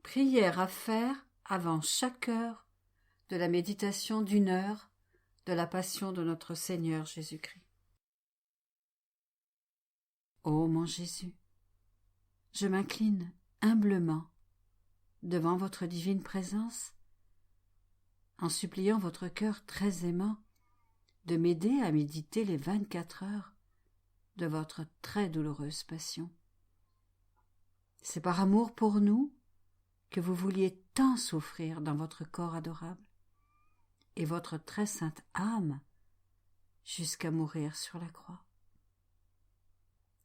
Prière à faire avant chaque heure de la méditation d'1 heure de la Passion de notre Seigneur Jésus-Christ. Ô mon Jésus, je m'incline humblement devant votre divine présence, en suppliant votre cœur très aimant de m'aider à méditer les 24 heures de votre très douloureuse passion. C'est par amour pour nous que vous vouliez tant souffrir dans votre corps adorable et votre très sainte âme jusqu'à mourir sur la croix.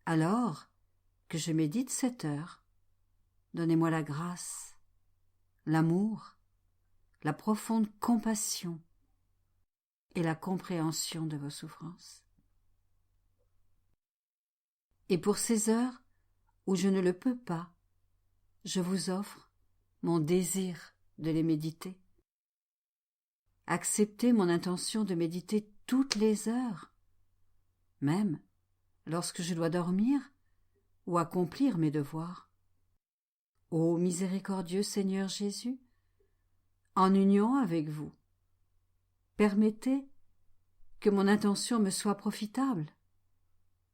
Alors que je médite cette heure, donnez-moi la grâce, l'amour, la profonde compassion et la compréhension de vos souffrances. Et pour ces heures où je ne le peux pas, je vous offre mon désir de les méditer. Acceptez mon intention de méditer toutes les heures, même lorsque je dois dormir ou accomplir mes devoirs. Ô miséricordieux Seigneur Jésus, en union avec vous, permettez que mon intention me soit profitable,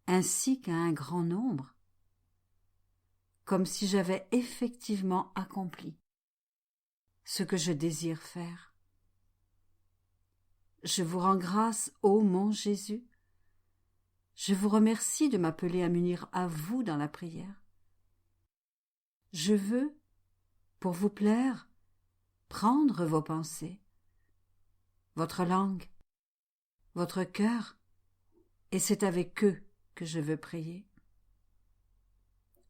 ainsi qu'à un grand nombre, comme si j'avais effectivement accompli ce que je désire faire. Je vous rends grâce, ô mon Jésus. Je vous remercie de m'appeler à m'unir à vous dans la prière. Je veux, pour vous plaire, prendre vos pensées, votre langue, votre cœur, et c'est avec eux que je veux prier.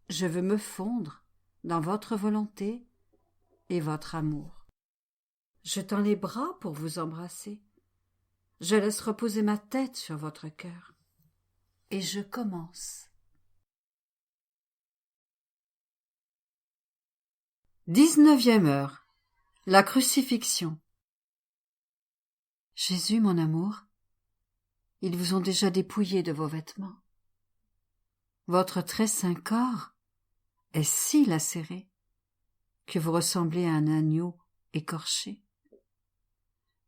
Je veux me fondre dans votre volonté et votre amour. Je tends les bras pour vous embrasser. Je laisse reposer ma tête sur votre cœur. Et je commence. 19e heure. La crucifixion. Jésus, mon amour, ils vous ont déjà dépouillé de vos vêtements. Votre très saint corps est si lacéré que vous ressemblez à un agneau écorché.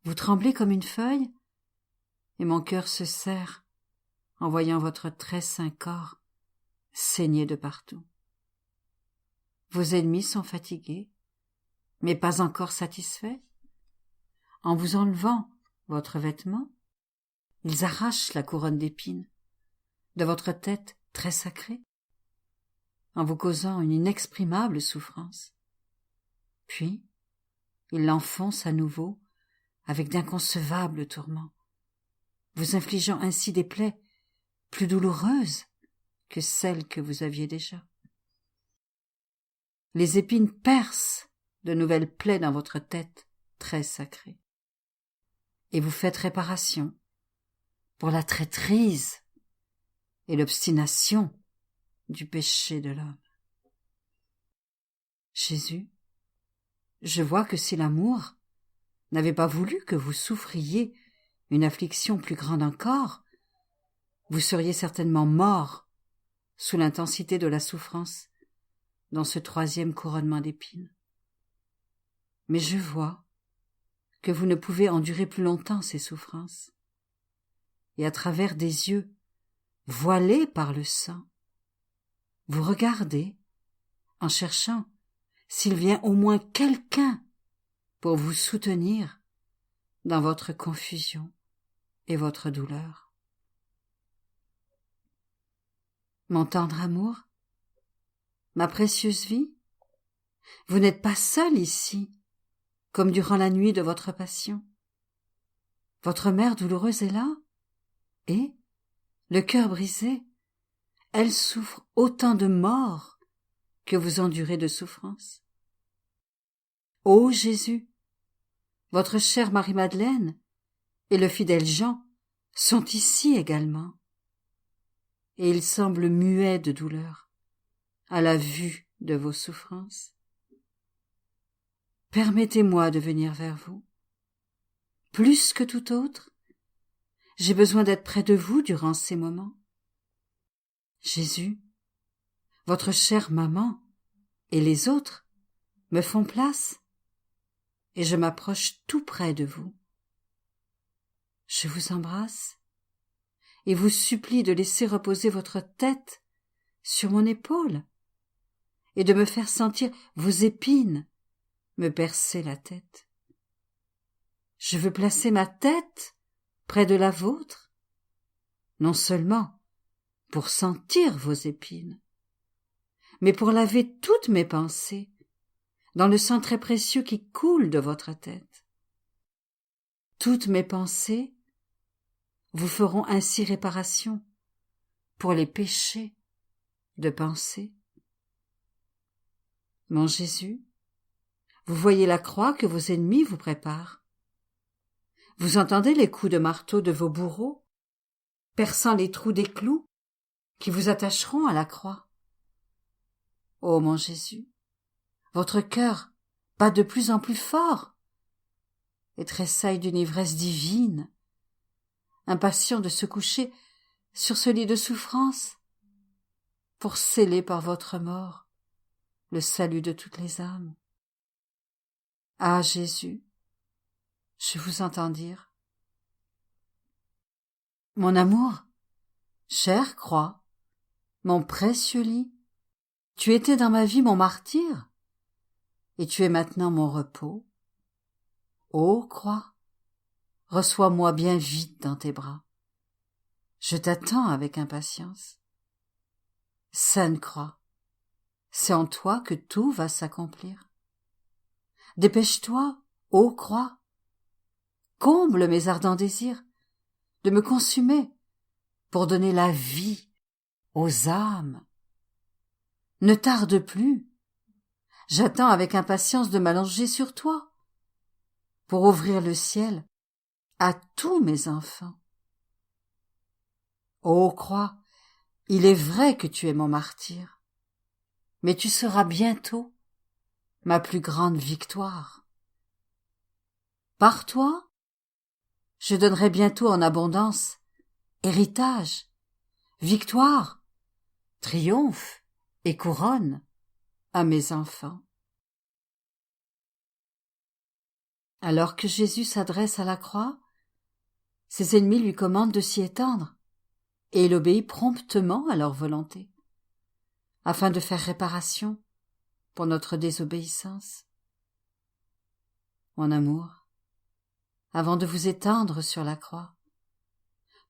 Vous tremblez comme une feuille, et mon cœur se serre en voyant votre très saint corps saigner de partout. Vos ennemis sont fatigués, mais pas encore satisfaits. En vous enlevant votre vêtement, ils arrachent la couronne d'épines de votre tête très sacrée, en vous causant une inexprimable souffrance. Puis, ils l'enfoncent à nouveau avec d'inconcevables tourments, vous infligeant ainsi des plaies plus douloureuses que celles que vous aviez déjà. Les épines percent de nouvelles plaies dans votre tête très sacrée, et vous faites réparation pour la traîtrise et l'obstination du péché de l'homme. Jésus, je vois que si l'amour n'avait pas voulu que vous souffriez une affliction plus grande encore, vous seriez certainement mort sous l'intensité de la souffrance dans ce 3e couronnement d'épines. Mais je vois que vous ne pouvez endurer plus longtemps ces souffrances, et à travers des yeux voilés par le sang, vous regardez en cherchant s'il vient au moins quelqu'un pour vous soutenir dans votre confusion et votre douleur. Mon tendre amour, ma précieuse vie, vous n'êtes pas seul ici, comme durant la nuit de votre passion. Votre mère douloureuse est là, et, le cœur brisé, elle souffre autant de mort que vous endurez de souffrance. Ô Jésus, votre chère Marie-Madeleine et le fidèle Jean sont ici également, et ils semblent muets de douleur à la vue de vos souffrances. Permettez-moi de venir vers vous. Plus que tout autre, j'ai besoin d'être près de vous durant ces moments. Jésus, votre chère maman et les autres me font place, et je m'approche tout près de vous. Je vous embrasse et vous supplie de laisser reposer votre tête sur mon épaule et de me faire sentir vos épines me percer la tête. Je veux placer ma tête près de la vôtre, non seulement pour sentir vos épines, mais pour laver toutes mes pensées dans le sang très précieux qui coule de votre tête. Toutes mes pensées vous feront ainsi réparation pour les péchés de pensée. Mon Jésus, vous voyez la croix que vos ennemis vous préparent. Vous entendez les coups de marteau de vos bourreaux, perçant les trous des clous qui vous attacheront à la croix. Ô mon Jésus, votre cœur bat de plus en plus fort et tressaille d'une ivresse divine, impatient de se coucher sur ce lit de souffrance pour sceller par votre mort le salut de toutes les âmes. Ah Jésus, je vous entends dire: mon amour, chère croix, mon précieux lit, tu étais dans ma vie mon martyr, et tu es maintenant mon repos. Ô croix, reçois-moi bien vite dans tes bras. Je t'attends avec impatience. Sainte croix, c'est en toi que tout va s'accomplir. Dépêche-toi, ô croix, comble mes ardents désirs de me consumer pour donner la vie aux âmes. Ne tarde plus, j'attends avec impatience de m'allonger sur toi pour ouvrir le ciel à tous mes enfants. Ô croix, il est vrai que tu es mon martyr, mais tu seras bientôt ma plus grande victoire. Par toi, je donnerai bientôt en abondance héritage, victoire, triomphe et couronne à mes enfants. Alors que Jésus s'adresse à la croix, ses ennemis lui commandent de s'y étendre, et il obéit promptement à leur volonté, afin de faire réparation pour notre désobéissance. Mon amour, avant de vous étendre sur la croix,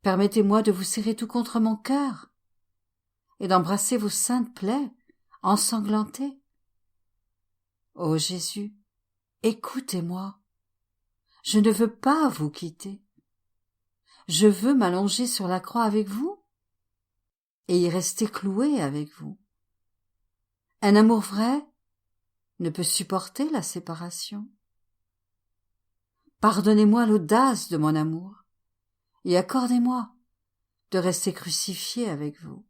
permettez-moi de vous serrer tout contre mon cœur et d'embrasser vos saintes plaies ensanglantées. Ô Jésus, écoutez-moi, je ne veux pas vous quitter. Je veux m'allonger sur la croix avec vous et y rester cloué avec vous. Un amour vrai ne peut supporter la séparation. Pardonnez-moi l'audace de mon amour et accordez-moi de rester crucifié avec vous.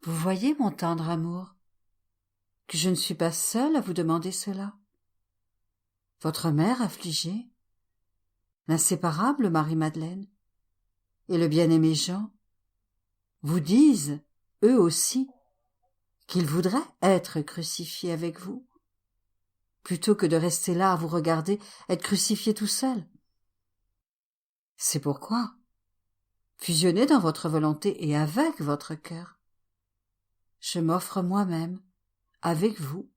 Vous voyez mon tendre amour, que je ne suis pas seule à vous demander cela. Votre mère affligée, l'inséparable Marie-Madeleine et le bien-aimé Jean vous disent, eux aussi, qu'ils voudraient être crucifiés avec vous, plutôt que de rester là à vous regarder être crucifié tout seul. C'est pourquoi, fusionnez dans votre volonté et avec votre cœur, je m'offre moi-même, avec vous,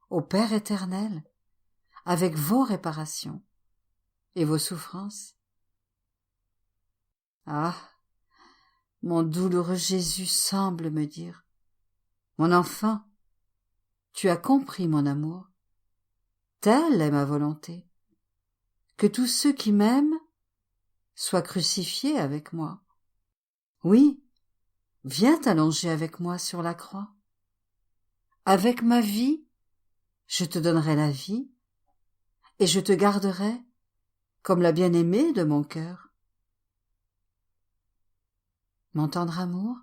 au Père éternel, avec vos réparations et vos souffrances. Ah, mon douloureux Jésus semble me dire: mon enfant, tu as compris mon amour, telle est ma volonté, que tous ceux qui m'aiment soient crucifiés avec moi. Oui, viens t'allonger avec moi sur la croix. Avec ma vie, je te donnerai la vie, et je te garderai comme la bien-aimée de mon cœur. Mon tendre amour,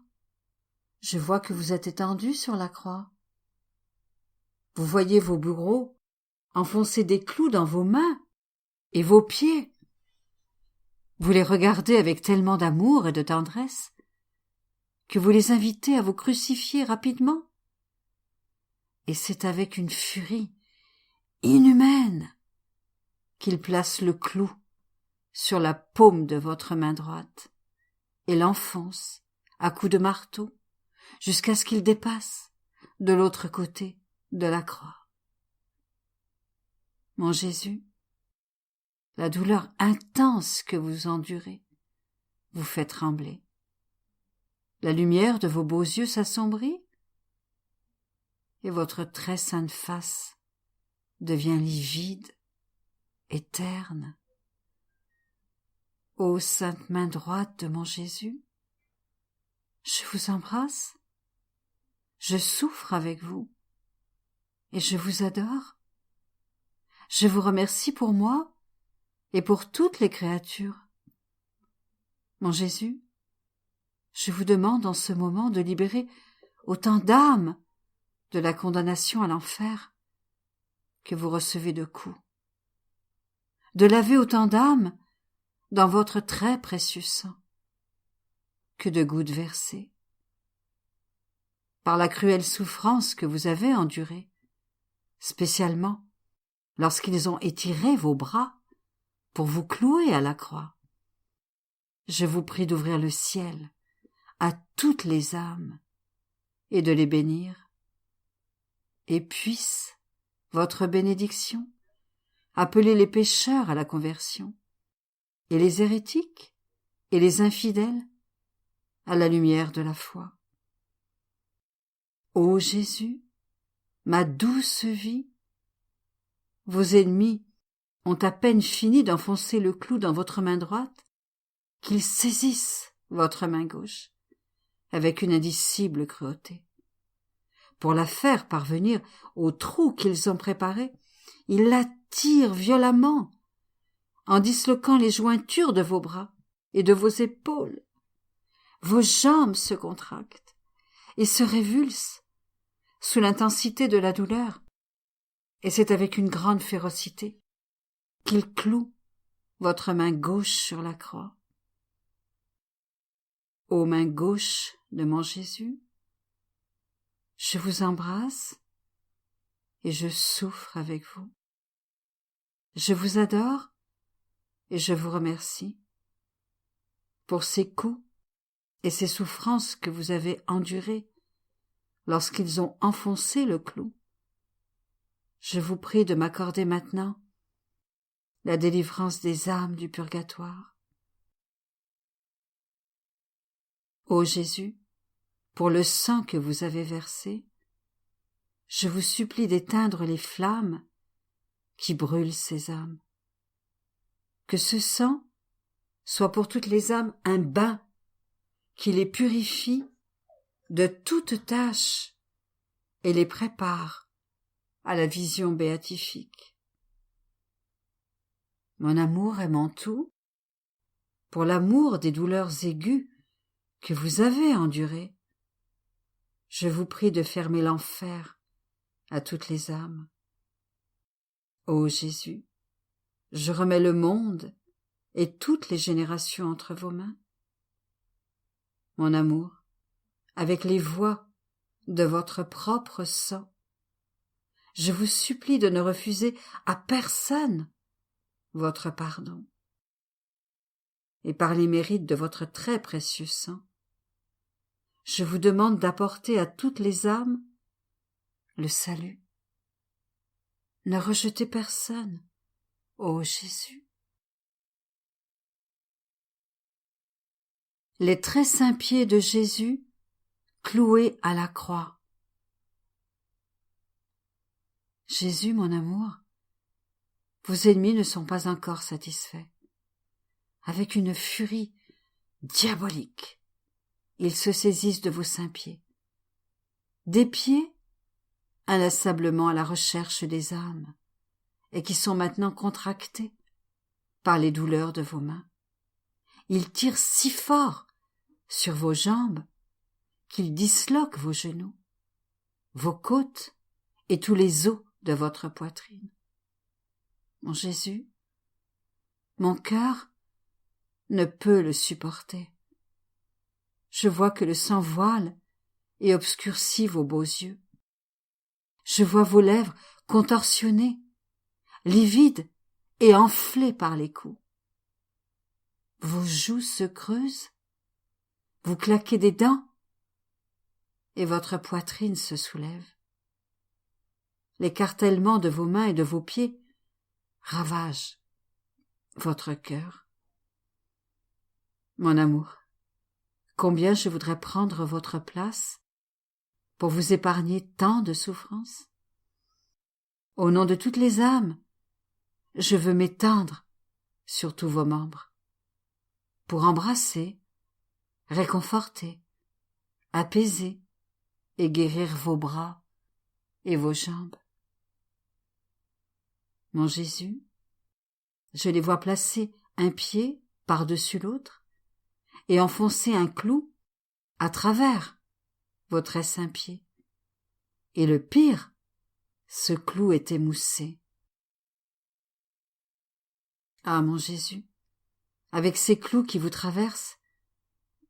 je vois que vous êtes étendu sur la croix. Vous voyez vos bourreaux enfoncer des clous dans vos mains et vos pieds. Vous les regardez avec tellement d'amour et de tendresse que vous les invitez à vous crucifier rapidement. et c'est avec une furie inhumaine qu'il place le clou sur la paume de votre main droite et l'enfonce à coups de marteau jusqu'à ce qu'il dépasse de l'autre côté de la croix. Mon Jésus, la douleur intense que vous endurez vous fait trembler. La lumière de vos beaux yeux s'assombrit et votre très sainte face devient livide et terne. Ô sainte main droite de mon Jésus, je vous embrasse, je souffre avec vous et je vous adore. Je vous remercie pour moi et pour toutes les créatures. Mon Jésus, je vous demande en ce moment de libérer autant d'âmes de la condamnation à l'enfer que vous recevez de coups, de laver autant d'âmes dans votre très précieux sang que de gouttes versées. Par la cruelle souffrance que vous avez endurée, spécialement lorsqu'ils ont étiré vos bras pour vous clouer à la croix, je vous prie d'ouvrir le ciel à toutes les âmes et de les bénir, et puisse votre bénédiction appeler les pécheurs à la conversion, et les hérétiques et les infidèles à la lumière de la foi. Ô Jésus, ma douce vie, vos ennemis ont à peine fini d'enfoncer le clou dans votre main droite qu'ils saisissent votre main gauche avec une indicible cruauté. Pour la faire parvenir au trou qu'ils ont préparé, ils la tirent violemment en disloquant les jointures de vos bras et de vos épaules. Vos jambes se contractent et se révulsent sous l'intensité de la douleur, et c'est avec une grande férocité qu'ils clouent votre main gauche sur la croix. Ô main gauche de mon Jésus, je vous embrasse et je souffre avec vous. Je vous adore et je vous remercie pour ces coups et ces souffrances que vous avez endurées lorsqu'ils ont enfoncé le clou. Je vous prie de m'accorder maintenant la délivrance des âmes du purgatoire. Ô Jésus, pour le sang que vous avez versé, je vous supplie d'éteindre les flammes qui brûlent ces âmes. Que ce sang soit pour toutes les âmes un bain qui les purifie de toute tâche et les prépare à la vision béatifique. Mon amour est mon tout, pour l'amour des douleurs aiguës que vous avez endurées, je vous prie de fermer l'enfer à toutes les âmes. Ô Jésus, je remets le monde et toutes les générations entre vos mains. Mon amour, avec les voies de votre propre sang, je vous supplie de ne refuser à personne votre pardon. Et par les mérites de votre très précieux sang, je vous demande d'apporter à toutes les âmes le salut. Ne rejetez personne, ô Jésus. Les très saints pieds de Jésus cloués à la croix. Jésus, mon amour, vos ennemis ne sont pas encore satisfaits. Avec une furie diabolique, ils se saisissent de vos saints pieds. Des pieds inlassablement à la recherche des âmes et qui sont maintenant contractés par les douleurs de vos mains. Ils tirent si fort sur vos jambes qu'ils disloquent vos genoux, vos côtes et tous les os de votre poitrine. Mon Jésus, mon cœur ne peut le supporter. Je vois que le sang voile et obscurcit vos beaux yeux. Je vois vos lèvres contorsionnées, livides et enflées par les coups. Vos joues se creusent, vous claquez des dents, et votre poitrine se soulève. L'écartèlement de vos mains et de vos pieds ravage votre cœur. Mon amour, combien je voudrais prendre votre place pour vous épargner tant de souffrances. Au nom de toutes les âmes, je veux m'étendre sur tous vos membres, pour embrasser, réconforter, apaiser et guérir vos bras et vos jambes. Mon Jésus, je les vois placer un pied par-dessus l'autre et enfoncer un clou à travers vos très saints pieds. Et le pire, ce clou est émoussé. Ah, mon Jésus, avec ces clous qui vous traversent,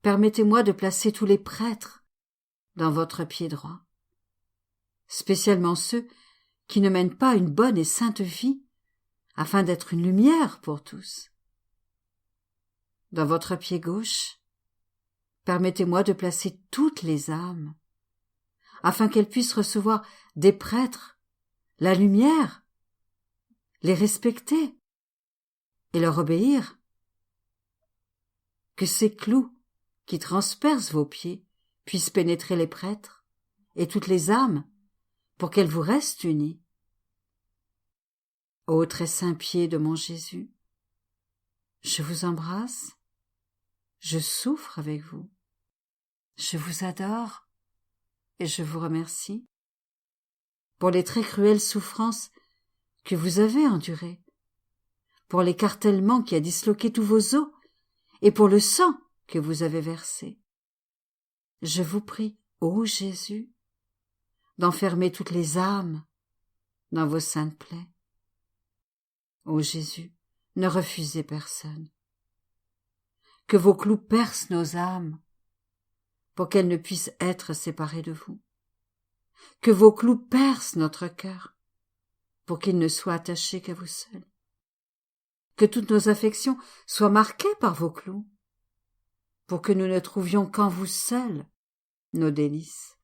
permettez-moi de placer tous les prêtres dans votre pied droit, spécialement ceux qui ne mènent pas une bonne et sainte vie, afin d'être une lumière pour tous. Dans votre pied gauche, permettez-moi de placer toutes les âmes, afin qu'elles puissent recevoir des prêtres la lumière, les respecter et leur obéir. Que ces clous qui transpercent vos pieds puissent pénétrer les prêtres et toutes les âmes pour qu'elles vous restent unies. Ô très saint pied de mon Jésus, je vous embrasse, je souffre avec vous, je vous adore et je vous remercie pour les très cruelles souffrances que vous avez endurées, pour l'écartèlement qui a disloqué tous vos os et pour le sang que vous avez versé. Je vous prie, ô Jésus, d'enfermer toutes les âmes dans vos saintes plaies. Ô Jésus, ne refusez personne. Que vos clous percent nos âmes pour qu'elles ne puissent être séparées de vous. Que vos clous percent notre cœur pour qu'il ne soit attaché qu'à vous seul. Que toutes nos affections soient marquées par vos clous pour que nous ne trouvions qu'en vous seul nos délices.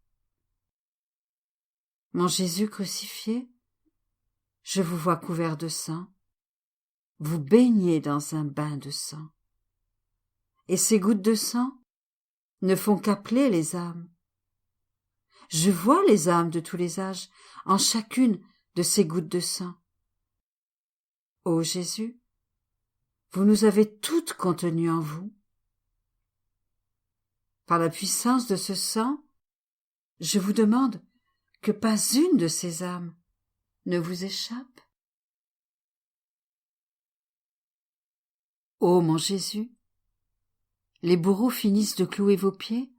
Mon Jésus crucifié, je vous vois couvert de sang, vous baignez dans un bain de sang. Et ces gouttes de sang ne font qu'appeler les âmes. Je vois les âmes de tous les âges en chacune de ces gouttes de sang. Ô Jésus, vous nous avez toutes contenues en vous. Par la puissance de ce sang, je vous demande que pas une de ces âmes ne vous échappe. Ô mon Jésus, les bourreaux finissent de clouer vos pieds,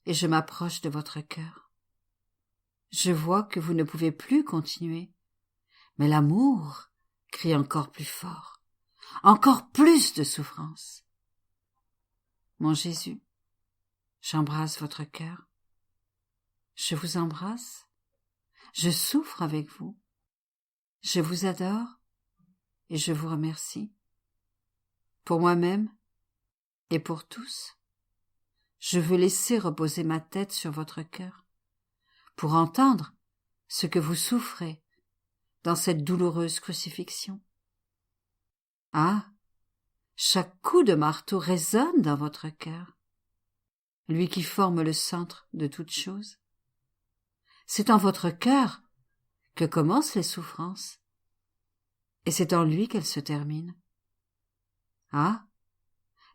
et je m'approche de votre cœur. Je vois que vous ne pouvez plus continuer, mais l'amour crie encore plus fort, encore plus de souffrance. Mon Jésus, j'embrasse votre cœur, je vous embrasse, je souffre avec vous, je vous adore et je vous remercie. Pour moi-même et pour tous, je veux laisser reposer ma tête sur votre cœur pour entendre ce que vous souffrez dans cette douloureuse crucifixion. Ah, chaque coup de marteau résonne dans votre cœur, lui qui forme le centre de toute chose. C'est en votre cœur que commencent les souffrances, et c'est en lui qu'elles se terminent. Ah,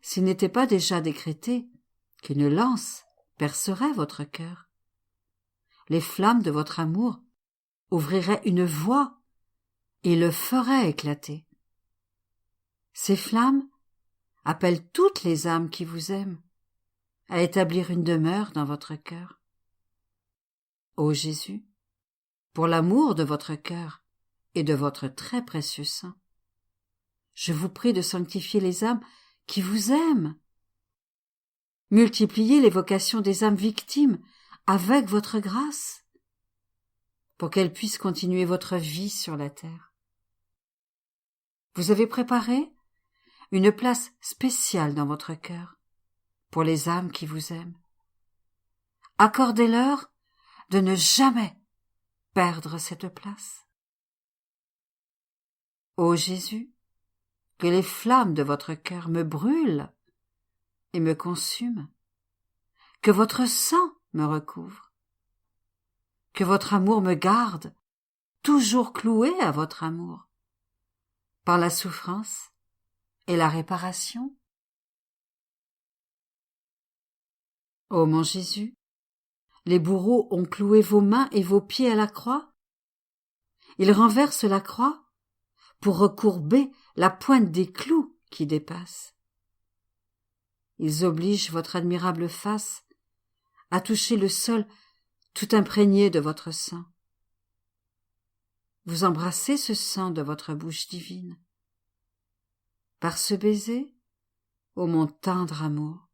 s'il n'était pas déjà décrété qu'une lance percerait votre cœur, les flammes de votre amour ouvriraient une voie et le feraient éclater. Ces flammes appellent toutes les âmes qui vous aiment à établir une demeure dans votre cœur. Ô Jésus, pour l'amour de votre cœur et de votre très précieux sang, je vous prie de sanctifier les âmes qui vous aiment. Multipliez les vocations des âmes victimes avec votre grâce, pour qu'elle puisse continuer votre vie sur la terre. Vous avez préparé une place spéciale dans votre cœur pour les âmes qui vous aiment. Accordez-leur de ne jamais perdre cette place. Ô Jésus, que les flammes de votre cœur me brûlent et me consument, que votre sang me recouvre, que votre amour me garde, toujours cloué à votre amour, par la souffrance et la réparation. Ô mon Jésus, les bourreaux ont cloué vos mains et vos pieds à la croix. Ils renversent la croix pour recourber la pointe des clous qui dépassent. Ils obligent votre admirable face à toucher le sol tout imprégné de votre sang. Vous embrassez ce sang de votre bouche divine. Par ce baiser, ô mon tendre amour,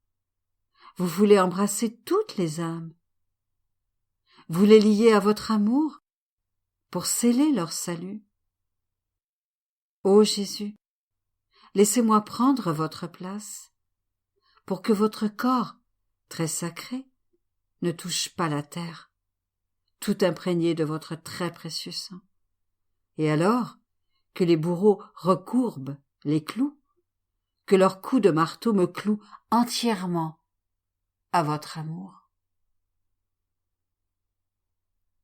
vous voulez embrasser toutes les âmes. Vous les liez à votre amour pour sceller leur salut. Ô Jésus, laissez-moi prendre votre place pour que votre corps, très sacré, ne touche pas la terre, tout imprégné de votre très précieux sang. Et alors, que les bourreaux recourbent les clous, que leurs coups de marteau me clouent entièrement à votre amour.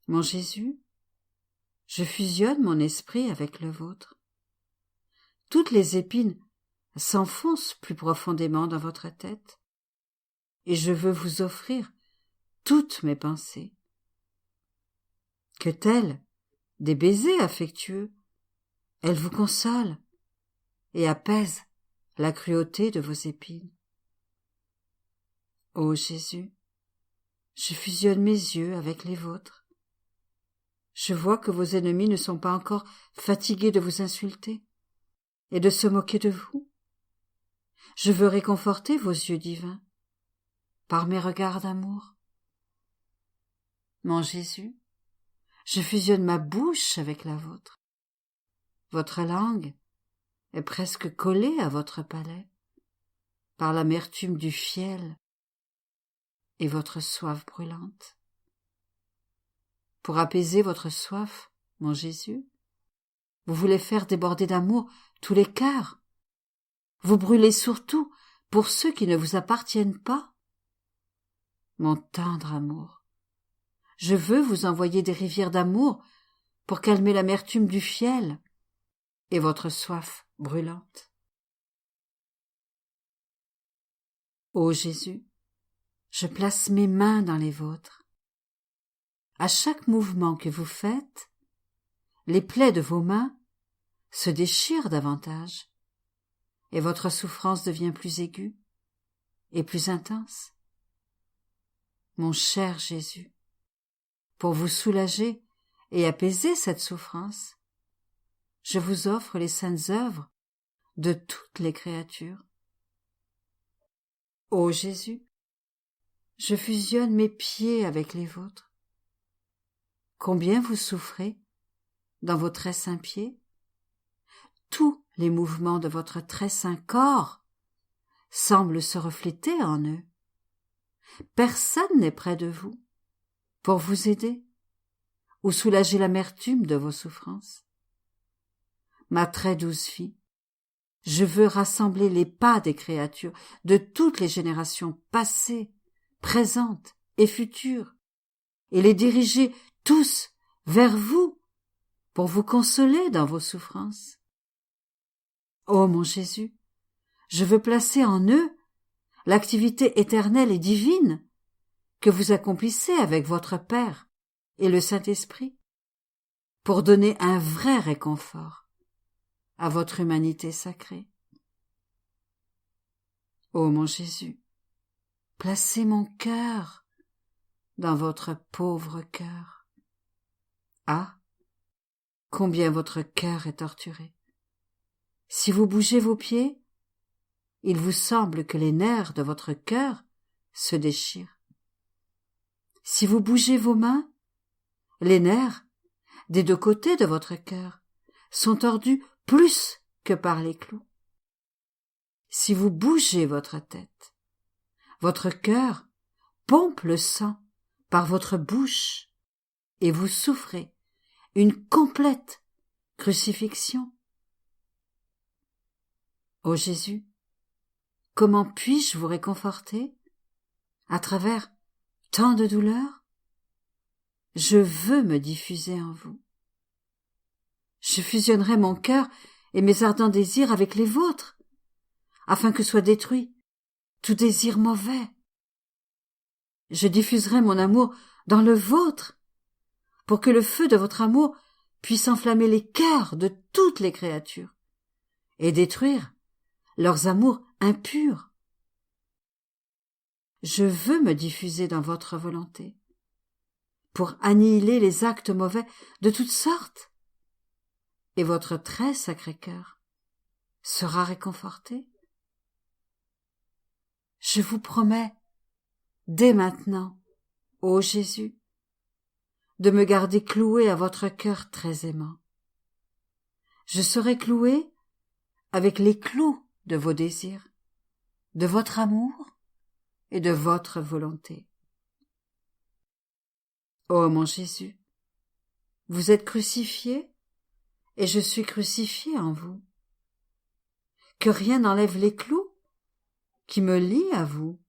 Mon Jésus, je fusionne mon esprit avec le vôtre. Toutes les épines s'enfoncent plus profondément dans votre tête, et je veux vous offrir toutes mes pensées. Que tels des baisers affectueux, elles vous consolent et apaisent la cruauté de vos épines. Ô Jésus, je fusionne mes yeux avec les vôtres. Je vois que vos ennemis ne sont pas encore fatigués de vous insulter et de se moquer de vous. Je veux réconforter vos yeux divins par mes regards d'amour. Mon Jésus, je fusionne ma bouche avec la vôtre. Votre langue est presque collée à votre palais par l'amertume du fiel et votre soif brûlante. Pour apaiser votre soif, mon Jésus, vous voulez faire déborder d'amour tous les cœurs. Vous brûlez surtout pour ceux qui ne vous appartiennent pas. Mon tendre amour, je veux vous envoyer des rivières d'amour pour calmer l'amertume du fiel et votre soif brûlante. Ô Jésus, je place mes mains dans les vôtres. À chaque mouvement que vous faites, les plaies de vos mains se déchirent davantage et votre souffrance devient plus aiguë et plus intense. Mon cher Jésus, pour vous soulager et apaiser cette souffrance, je vous offre les saintes œuvres de toutes les créatures. Ô Jésus, je fusionne mes pieds avec les vôtres. Combien vous souffrez dans vos très saints pieds? Tous les mouvements de votre très saint corps semblent se refléter en eux. Personne n'est près de vous pour vous aider ou soulager l'amertume de vos souffrances. Ma très douce fille, je veux rassembler les pas des créatures de toutes les générations passées, présentes et futures, et les diriger tous vers vous pour vous consoler dans vos souffrances. Ô mon Jésus, je veux placer en eux l'activité éternelle et divine que vous accomplissez avec votre Père et le Saint-Esprit pour donner un vrai réconfort à votre humanité sacrée. Ô mon Jésus, placez mon cœur dans votre pauvre cœur. Ah, combien votre cœur est torturé. Si vous bougez vos pieds, il vous semble que les nerfs de votre cœur se déchirent. Si vous bougez vos mains, les nerfs des deux côtés de votre cœur sont tordus plus que par les clous. Si vous bougez votre tête, votre cœur pompe le sang par votre bouche et vous souffrez une complète crucifixion. Ô Jésus, comment puis-je vous réconforter à travers tant de douleurs? Je veux me diffuser en vous. Je fusionnerai mon cœur et mes ardents désirs avec les vôtres, afin que soit détruit tout désir mauvais. Je diffuserai mon amour dans le vôtre, pour que le feu de votre amour puisse enflammer les cœurs de toutes les créatures et détruire leurs amours impurs. Je veux me diffuser dans votre volonté, pour annihiler les actes mauvais de toutes sortes, et votre très sacré cœur sera réconforté. Je vous promets, dès maintenant, ô Jésus, de me garder cloué à votre cœur très aimant. Je serai cloué avec les clous de vos désirs, de votre amour et de votre volonté. Ô mon Jésus, vous êtes crucifié et je suis crucifié en vous. Que rien n'enlève les clous qui me lient à vous.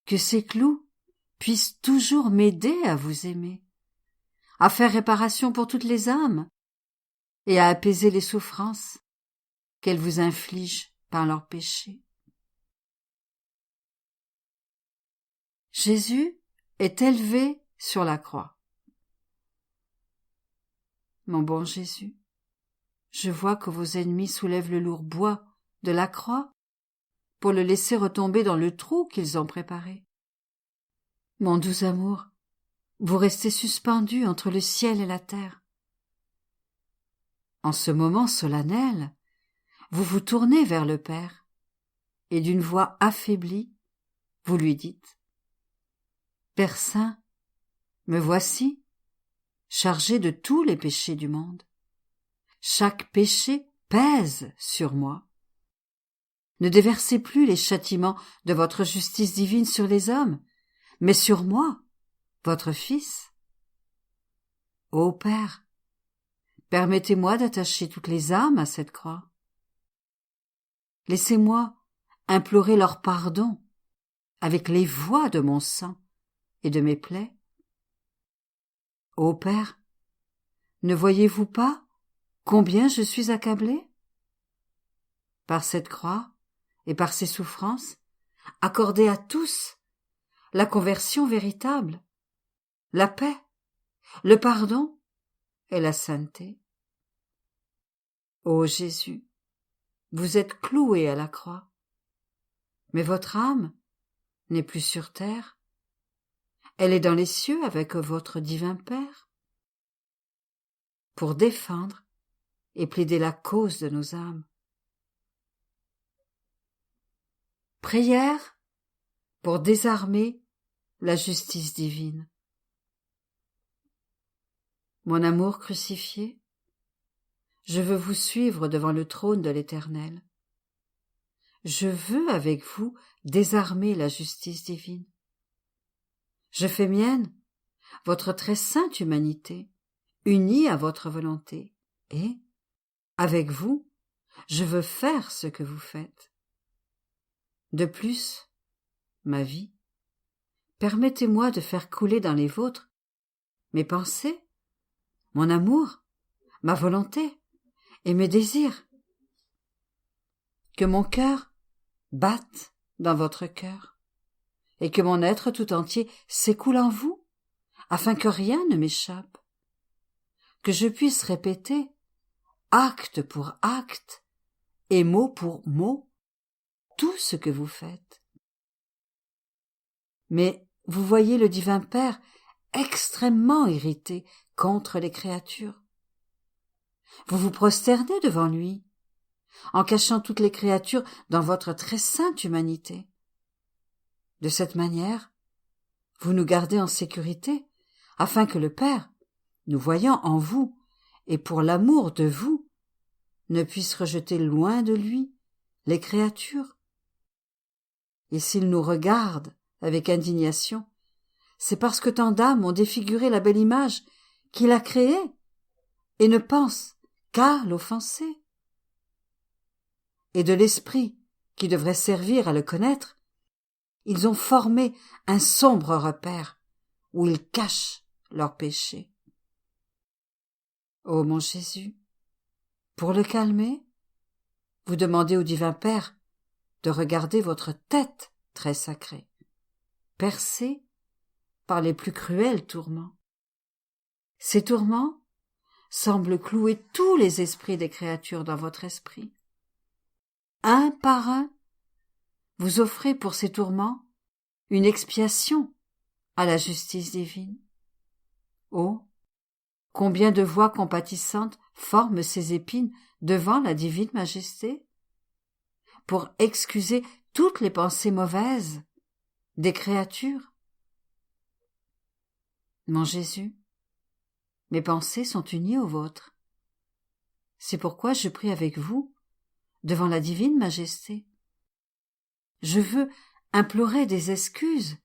Que ces clous puissent toujours m'aider à vous aimer, à faire réparation pour toutes les âmes et à apaiser les souffrances qu'elles vous infligent par leurs péchés. Jésus est élevé sur la croix. Mon bon Jésus, je vois que vos ennemis soulèvent le lourd bois de la croix pour le laisser retomber dans le trou qu'ils ont préparé. Mon doux amour, vous restez suspendu entre le ciel et la terre. En ce moment solennel, vous vous tournez vers le Père, et d'une voix affaiblie, vous lui dites « Père Saint, me voici, chargé de tous les péchés du monde. Chaque péché pèse sur moi. Ne déversez plus les châtiments de votre justice divine sur les hommes, mais sur moi, votre Fils. Ô Père, permettez-moi d'attacher toutes les âmes à cette croix. Laissez-moi implorer leur pardon avec les voix de mon sang et de mes plaies. Ô Père, ne voyez-vous pas combien je suis accablé? Par cette croix et par ces souffrances, accordez à tous la conversion véritable, la paix, le pardon et la sainteté. Ô Jésus, vous êtes cloué à la croix, mais votre âme n'est plus sur terre, elle est dans les cieux avec votre divin Père, pour défendre et plaider la cause de nos âmes. Prière pour désarmer la justice divine. Mon amour crucifié, je veux vous suivre devant le trône de l'Éternel. Je veux avec vous désarmer la justice divine. Je fais mienne votre très sainte humanité, unie à votre volonté, et, avec vous, je veux faire ce que vous faites. De plus, ma vie, permettez-moi de faire couler dans les vôtres mes pensées, mon amour, ma volonté et mes désirs. Que mon cœur batte dans votre cœur et que mon être tout entier s'écoule en vous, afin que rien ne m'échappe, que je puisse répéter, acte pour acte et mot pour mot, tout ce que vous faites. Mais vous voyez le divin Père extrêmement irrité contre les créatures. Vous vous prosternez devant lui, en cachant toutes les créatures dans votre très sainte humanité. De cette manière, vous nous gardez en sécurité, afin que le Père, nous voyant en vous, et pour l'amour de vous, ne puisse rejeter loin de lui les créatures? Et s'il nous regarde avec indignation, c'est parce que tant d'âmes ont défiguré la belle image qu'il a créée et ne pensent qu'à l'offenser. Et de l'esprit qui devrait servir à le connaître, ils ont formé un sombre repère où ils cachent leurs péchés. Ô mon Jésus, pour le calmer, vous demandez au divin Père de regarder votre tête très sacrée, percée par les plus cruels tourments. Ces tourments semblent clouer tous les esprits des créatures dans votre esprit. Un par un, vous offrez pour ces tourments une expiation à la justice divine. Oh, combien de voix compatissantes forment ces épines devant la divine majesté, pour excuser toutes les pensées mauvaises des créatures. Mon Jésus, mes pensées sont unies aux vôtres. C'est pourquoi je prie avec vous devant la divine majesté. Je veux implorer des excuses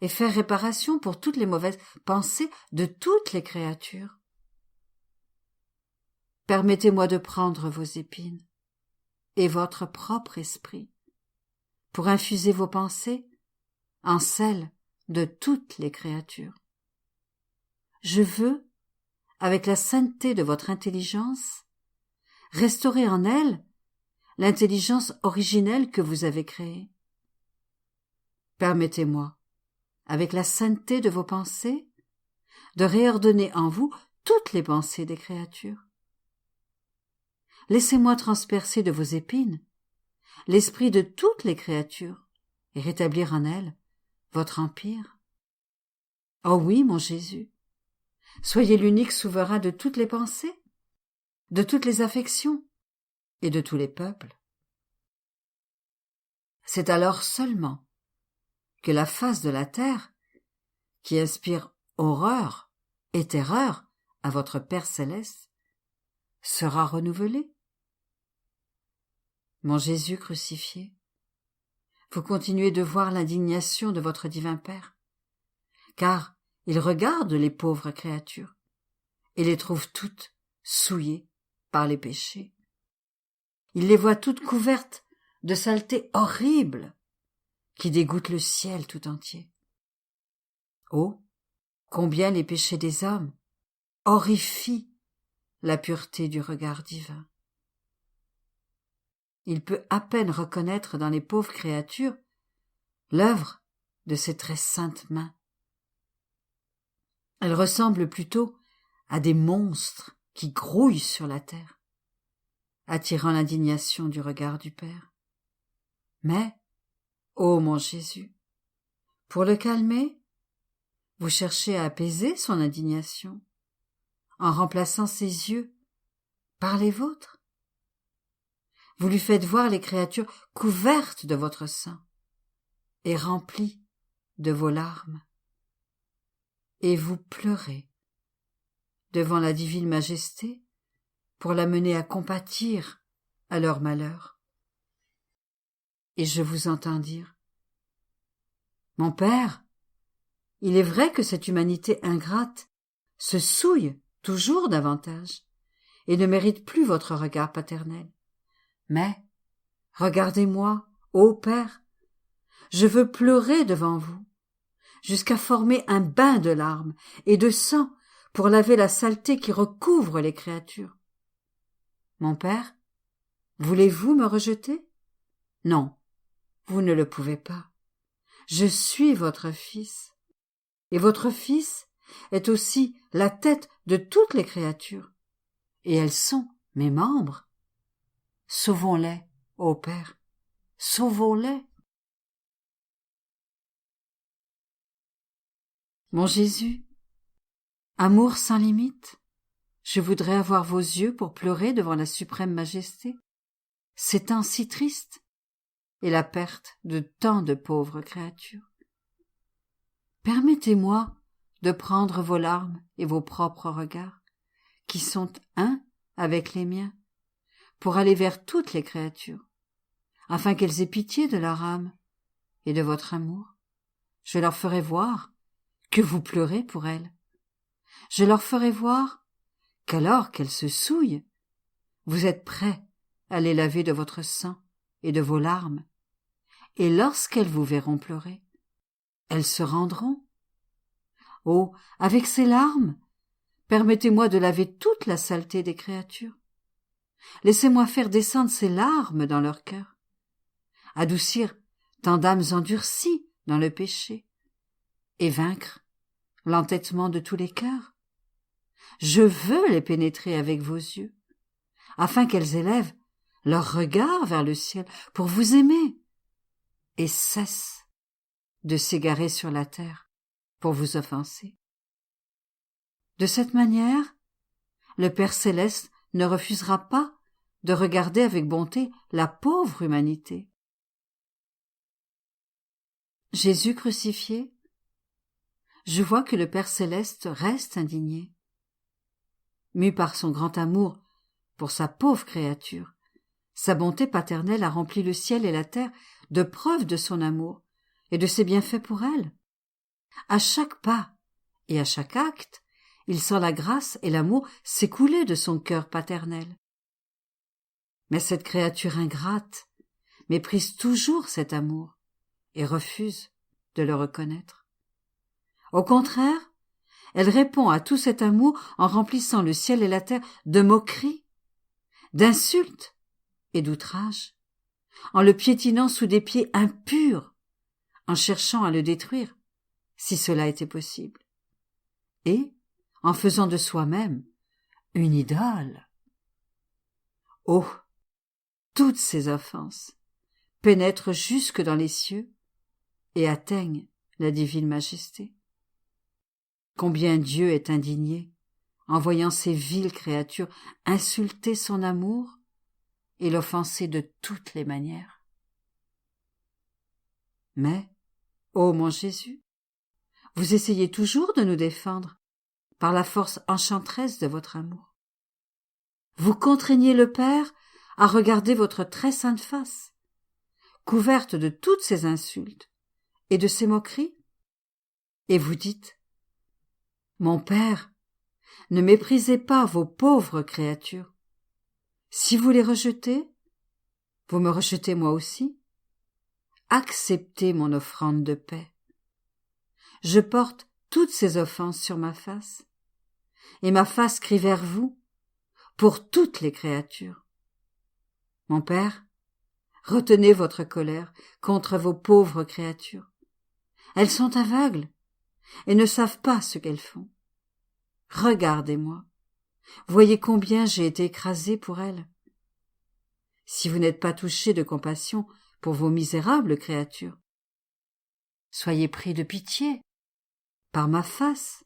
et faire réparation pour toutes les mauvaises pensées de toutes les créatures. Permettez-moi de prendre vos épines et votre propre esprit pour infuser vos pensées en celles de toutes les créatures. Je veux, avec la sainteté de votre intelligence, restaurer en elles l'intelligence originelle que vous avez créée. Permettez-moi, avec la sainteté de vos pensées, de réordonner en vous toutes les pensées des créatures. Laissez-moi transpercer de vos épines l'esprit de toutes les créatures et rétablir en elles votre empire. Oh oui, mon Jésus, soyez l'unique souverain de toutes les pensées, de toutes les affections et de tous les peuples. C'est alors seulement que la face de la terre, qui inspire horreur et terreur à votre Père céleste, sera renouvelée. Mon Jésus crucifié, vous continuez de voir l'indignation de votre divin Père, car il regarde les pauvres créatures et les trouve toutes souillées par les péchés. Il les voit toutes couvertes de saletés horribles qui dégoûtent le ciel tout entier. Oh, combien les péchés des hommes horrifient la pureté du regard divin. Il peut à peine reconnaître dans les pauvres créatures l'œuvre de ses très saintes mains. Elles ressemblent plutôt à des monstres qui grouillent sur la terre, attirant l'indignation du regard du Père. Mais, ô mon Jésus, pour le calmer, vous cherchez à apaiser son indignation en remplaçant ses yeux par les vôtres. Vous lui faites voir les créatures couvertes de votre sang et remplies de vos larmes. Et vous pleurez devant la divine majesté pour la mener à compatir à leur malheur. Et je vous entends dire : Mon Père, il est vrai que cette humanité ingrate se souille toujours davantage et ne mérite plus votre regard paternel. Mais, regardez-moi, ô Père, je veux pleurer devant vous, jusqu'à former un bain de larmes et de sang pour laver la saleté qui recouvre les créatures. Mon Père, voulez-vous me rejeter ? Non, vous ne le pouvez pas. Je suis votre Fils, et votre Fils est aussi la tête de toutes les créatures, et elles sont mes membres. Sauvons-les, ô Père, sauvons-les. Mon Jésus, amour sans limite, je voudrais avoir vos yeux pour pleurer devant la suprême majesté, ces temps si tristes, et la perte de tant de pauvres créatures. Permettez-moi de prendre vos larmes et vos propres regards, qui sont un avec les miens, pour aller vers toutes les créatures, afin qu'elles aient pitié de leur âme et de votre amour. Je leur ferai voir que vous pleurez pour elles. Je leur ferai voir qu'alors qu'elles se souillent, vous êtes prêts à les laver de votre sang et de vos larmes, et lorsqu'elles vous verront pleurer, elles se rendront. Oh, avec ces larmes, permettez-moi de laver toute la saleté des créatures. Laissez-moi faire descendre ces larmes dans leur cœur, adoucir tant d'âmes endurcies dans le péché, et vaincre l'entêtement de tous les cœurs. Je veux les pénétrer avec vos yeux, afin qu'elles élèvent leur regard vers le ciel pour vous aimer, et cessent de s'égarer sur la terre pour vous offenser. De cette manière, le Père céleste ne refusera pas de regarder avec bonté la pauvre humanité. Jésus crucifié, je vois que le Père céleste reste indigné. Mu par son grand amour pour sa pauvre créature, sa bonté paternelle a rempli le ciel et la terre de preuves de son amour et de ses bienfaits pour elle. À chaque pas et à chaque acte, il sent la grâce et l'amour s'écouler de son cœur paternel. Mais cette créature ingrate méprise toujours cet amour et refuse de le reconnaître. Au contraire, elle répond à tout cet amour en remplissant le ciel et la terre de moqueries, d'insultes et d'outrages, en le piétinant sous des pieds impurs, en cherchant à le détruire, si cela était possible, et en faisant de soi-même une idole. Oh, toutes ces offenses pénètrent jusque dans les cieux et atteignent la divine majesté. Combien Dieu est indigné en voyant ces viles créatures insulter son amour et l'offenser de toutes les manières. Mais, ô mon Jésus, vous essayez toujours de nous défendre par la force enchanteresse de votre amour. Vous contraignez le Père à regarder votre très sainte face, couverte de toutes ces insultes et de ces moqueries, et vous dites « Mon Père, ne méprisez pas vos pauvres créatures. Si vous les rejetez, vous me rejetez moi aussi. Acceptez mon offrande de paix. Je porte toutes ces offenses sur ma face, et ma face crie vers vous, pour toutes les créatures. Mon Père, retenez votre colère contre vos pauvres créatures. Elles sont aveugles et ne savent pas ce qu'elles font. Regardez-moi, voyez combien j'ai été écrasé pour elles. Si vous n'êtes pas touché de compassion pour vos misérables créatures, soyez pris de pitié par ma face,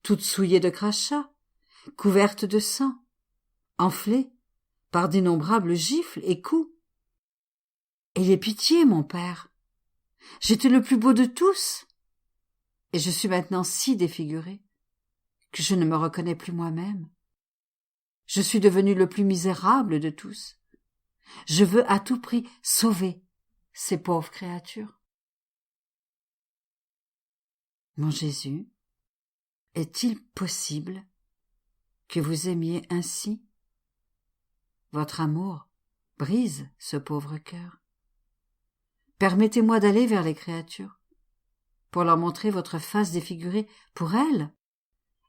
toute souillée de crachats, couverte de sang, enflée par d'innombrables gifles et coups. Ayez pitié, mon Père, j'étais le plus beau de tous, et je suis maintenant si défiguré que je ne me reconnais plus moi-même. Je suis devenu le plus misérable de tous. Je veux à tout prix sauver ces pauvres créatures. Mon Jésus, est-il possible que vous aimiez ainsi? Votre amour brise ce pauvre cœur. Permettez-moi d'aller vers les créatures, pour leur montrer votre face défigurée pour elles,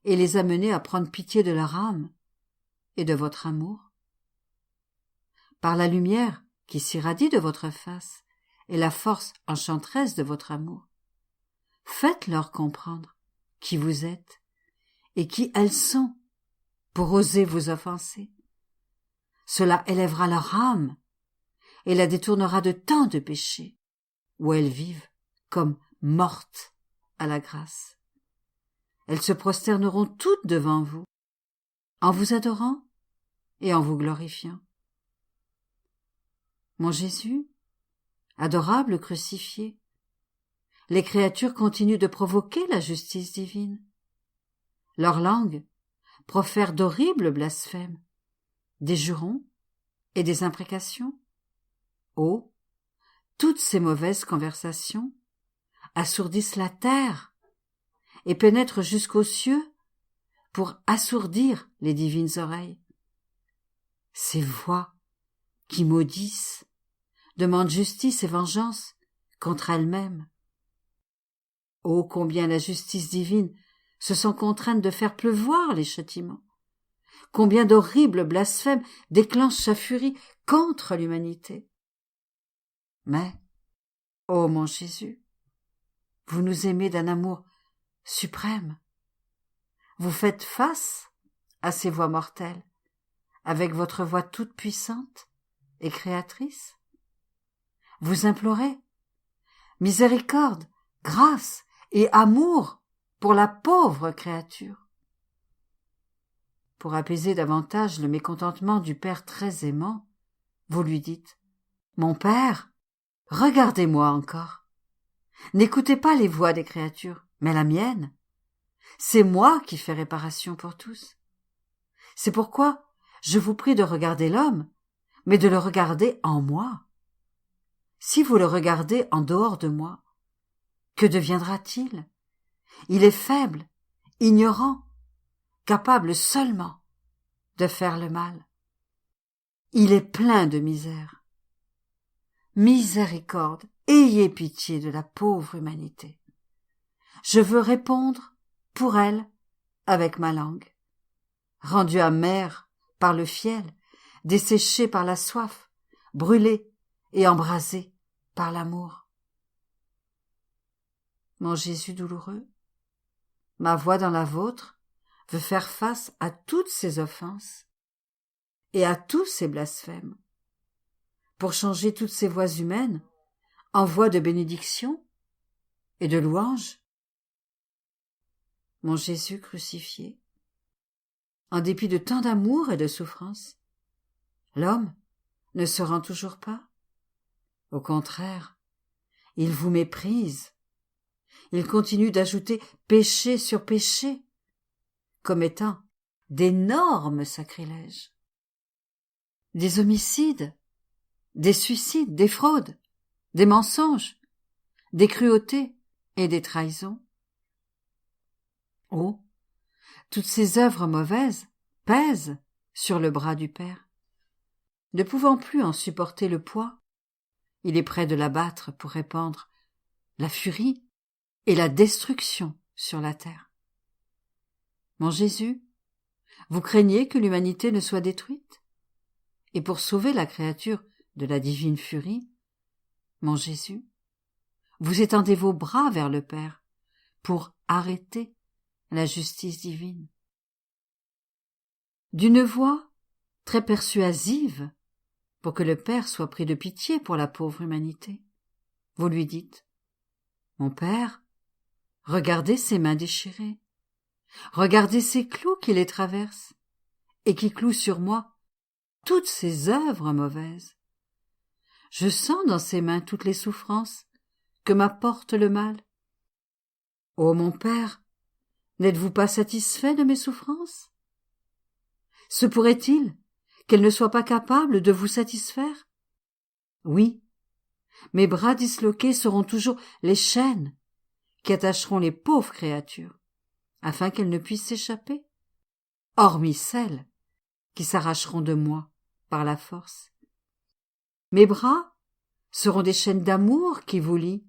et les amener à prendre pitié de leur âme et de votre amour. Par la lumière qui s'irradie de votre face et la force enchanteresse de votre amour, faites-leur comprendre qui vous êtes et qui elles sont pour oser vous offenser. Cela élèvera leur âme et la détournera de tant de péchés où elles vivent comme mortes à la grâce. Elles se prosterneront toutes devant vous, en vous adorant et en vous glorifiant. Mon Jésus, adorable crucifié, les créatures continuent de provoquer la justice divine. Leur langue profère d'horribles blasphèmes, des jurons et des imprécations. Oh, toutes ces mauvaises conversations assourdissent la terre et pénètrent jusqu'aux cieux pour assourdir les divines oreilles. Ces voix qui maudissent demandent justice et vengeance contre elles-mêmes. Oh, combien la justice divine se sent contrainte de faire pleuvoir les châtiments. Combien d'horribles blasphèmes déclenchent sa furie contre l'humanité. Mais, ô mon Jésus, vous nous aimez d'un amour suprême. Vous faites face à ces voix mortelles avec votre voix toute puissante et créatrice. Vous implorez miséricorde, grâce et amour pour la pauvre créature. Pour apaiser davantage le mécontentement du Père très aimant, vous lui dites « Mon Père, regardez-moi encore. N'écoutez pas les voix des créatures, mais la mienne. C'est moi qui fais réparation pour tous. C'est pourquoi je vous prie de regarder l'homme, mais de le regarder en moi. Si vous le regardez en dehors de moi, que deviendra-t-il? Il est faible, ignorant, capable seulement de faire le mal. Il est plein de misère. Miséricorde, ayez pitié de la pauvre humanité. Je veux répondre pour elle avec ma langue, rendue amère par le fiel, desséchée par la soif, brûlée et embrasée par l'amour. Mon Jésus douloureux, ma voix dans la vôtre veut faire face à toutes ces offenses et à tous ces blasphèmes, pour changer toutes ces voix humaines en voix de bénédiction et de louange. Mon Jésus crucifié, en dépit de tant d'amour et de souffrance, l'homme ne se rend toujours pas. Au contraire, il vous méprise. Il continue d'ajouter péché sur péché, commettant d'énormes sacrilèges. Des homicides, des suicides, des fraudes, des mensonges, des cruautés et des trahisons. Oh, toutes ces œuvres mauvaises pèsent sur le bras du Père. Ne pouvant plus en supporter le poids, il est prêt de l'abattre pour répandre la furie et la destruction sur la terre. Mon Jésus, vous craignez que l'humanité ne soit détruite? Et pour sauver la créature de la divine furie, mon Jésus, vous étendez vos bras vers le Père pour arrêter la justice divine. D'une voix très persuasive, pour que le Père soit pris de pitié pour la pauvre humanité, vous lui dites « Mon Père, regardez ces mains déchirées, regardez ces clous qui les traversent et qui clouent sur moi toutes ces œuvres mauvaises. Je sens dans ces mains toutes les souffrances que m'apporte le mal. Ô mon Père, n'êtes-vous pas satisfait de mes souffrances? Se pourrait-il qu'elles ne soient pas capables de vous satisfaire? Oui, mes bras disloqués seront toujours les chaînes qui attacheront les pauvres créatures, afin qu'elles ne puissent s'échapper, hormis celles qui s'arracheront de moi par la force. Mes bras seront des chaînes d'amour qui vous lient.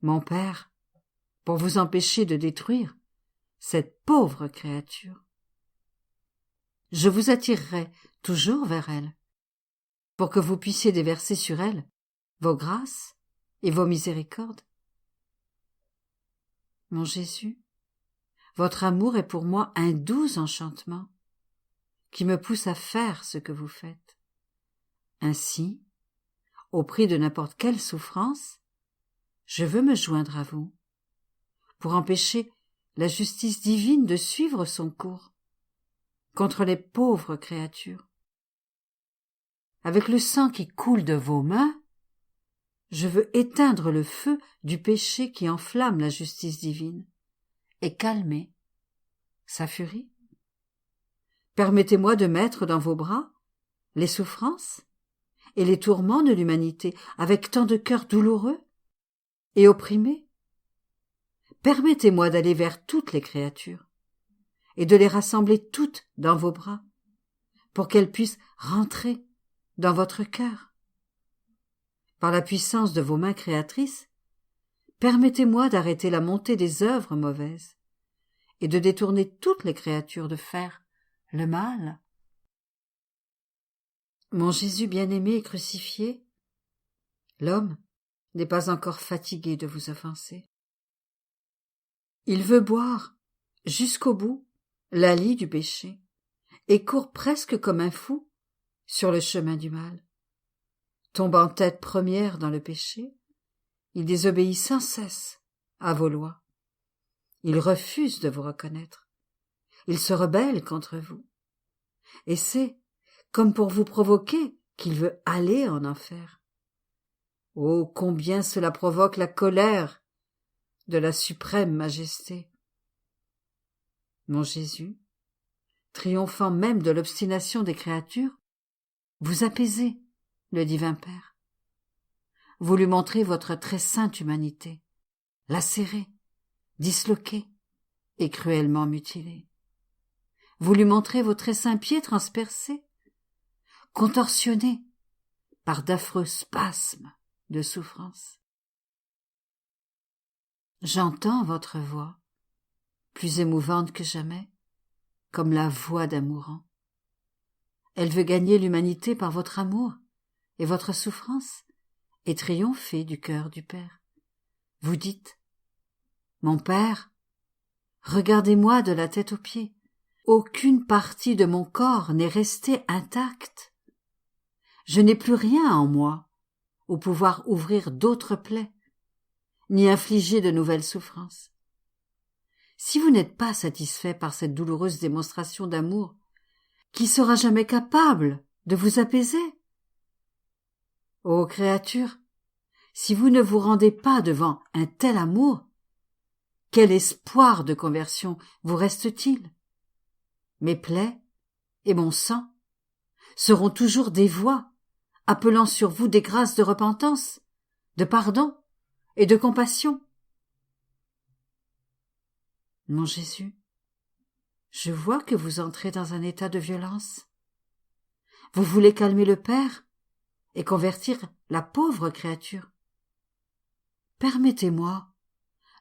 Mon Père, pour vous empêcher de détruire cette pauvre créature, je vous attirerai toujours vers elle, pour que vous puissiez déverser sur elle vos grâces et vos miséricordes. Mon Jésus, votre amour est pour moi un doux enchantement qui me pousse à faire ce que vous faites. Ainsi, au prix de n'importe quelle souffrance, je veux me joindre à vous pour empêcher la justice divine de suivre son cours contre les pauvres créatures. Avec le sang qui coule de vos mains, je veux éteindre le feu du péché qui enflamme la justice divine et calmer sa furie. Permettez-moi de mettre dans vos bras les souffrances et les tourments de l'humanité avec tant de cœurs douloureux et opprimés. Permettez-moi d'aller vers toutes les créatures et de les rassembler toutes dans vos bras pour qu'elles puissent rentrer dans votre cœur. Par la puissance de vos mains créatrices, permettez-moi d'arrêter la montée des œuvres mauvaises et de détourner toutes les créatures de faire le mal. Mon Jésus bien-aimé et crucifié, l'homme n'est pas encore fatigué de vous offenser. Il veut boire jusqu'au bout la lie du péché et court presque comme un fou sur le chemin du mal. Tombant tête première dans le péché, il désobéit sans cesse à vos lois. Il refuse de vous reconnaître. Il se rebelle contre vous. Et c'est comme pour vous provoquer qu'il veut aller en enfer. Oh, combien cela provoque la colère de la suprême majesté. Mon Jésus, triomphant même de l'obstination des créatures, vous apaisez le divin Père. Vous lui montrez votre très sainte humanité, lacérée, disloquée et cruellement mutilée. Vous lui montrez vos très saints pieds transpercés, contorsionnés par d'affreux spasmes de souffrance. J'entends votre voix, plus émouvante que jamais, comme la voix d'un mourant. Elle veut gagner l'humanité par votre amour et votre souffrance et triompher du cœur du Père. Vous dites, « Mon Père, regardez-moi de la tête aux pieds. Aucune partie de mon corps n'est restée intacte. Je n'ai plus rien en moi au pouvoir ouvrir d'autres plaies, ni infliger de nouvelles souffrances. Si vous n'êtes pas satisfait par cette douloureuse démonstration d'amour, qui sera jamais capable de vous apaiser? Ô créatures, si vous ne vous rendez pas devant un tel amour, quel espoir de conversion vous reste-t-il? Mes plaies et mon sang seront toujours des voix appelant sur vous des grâces de repentance, de pardon et de compassion. Mon Jésus, je vois que vous entrez dans un état de violence. Vous voulez calmer le Père et convertir la pauvre créature. Permettez-moi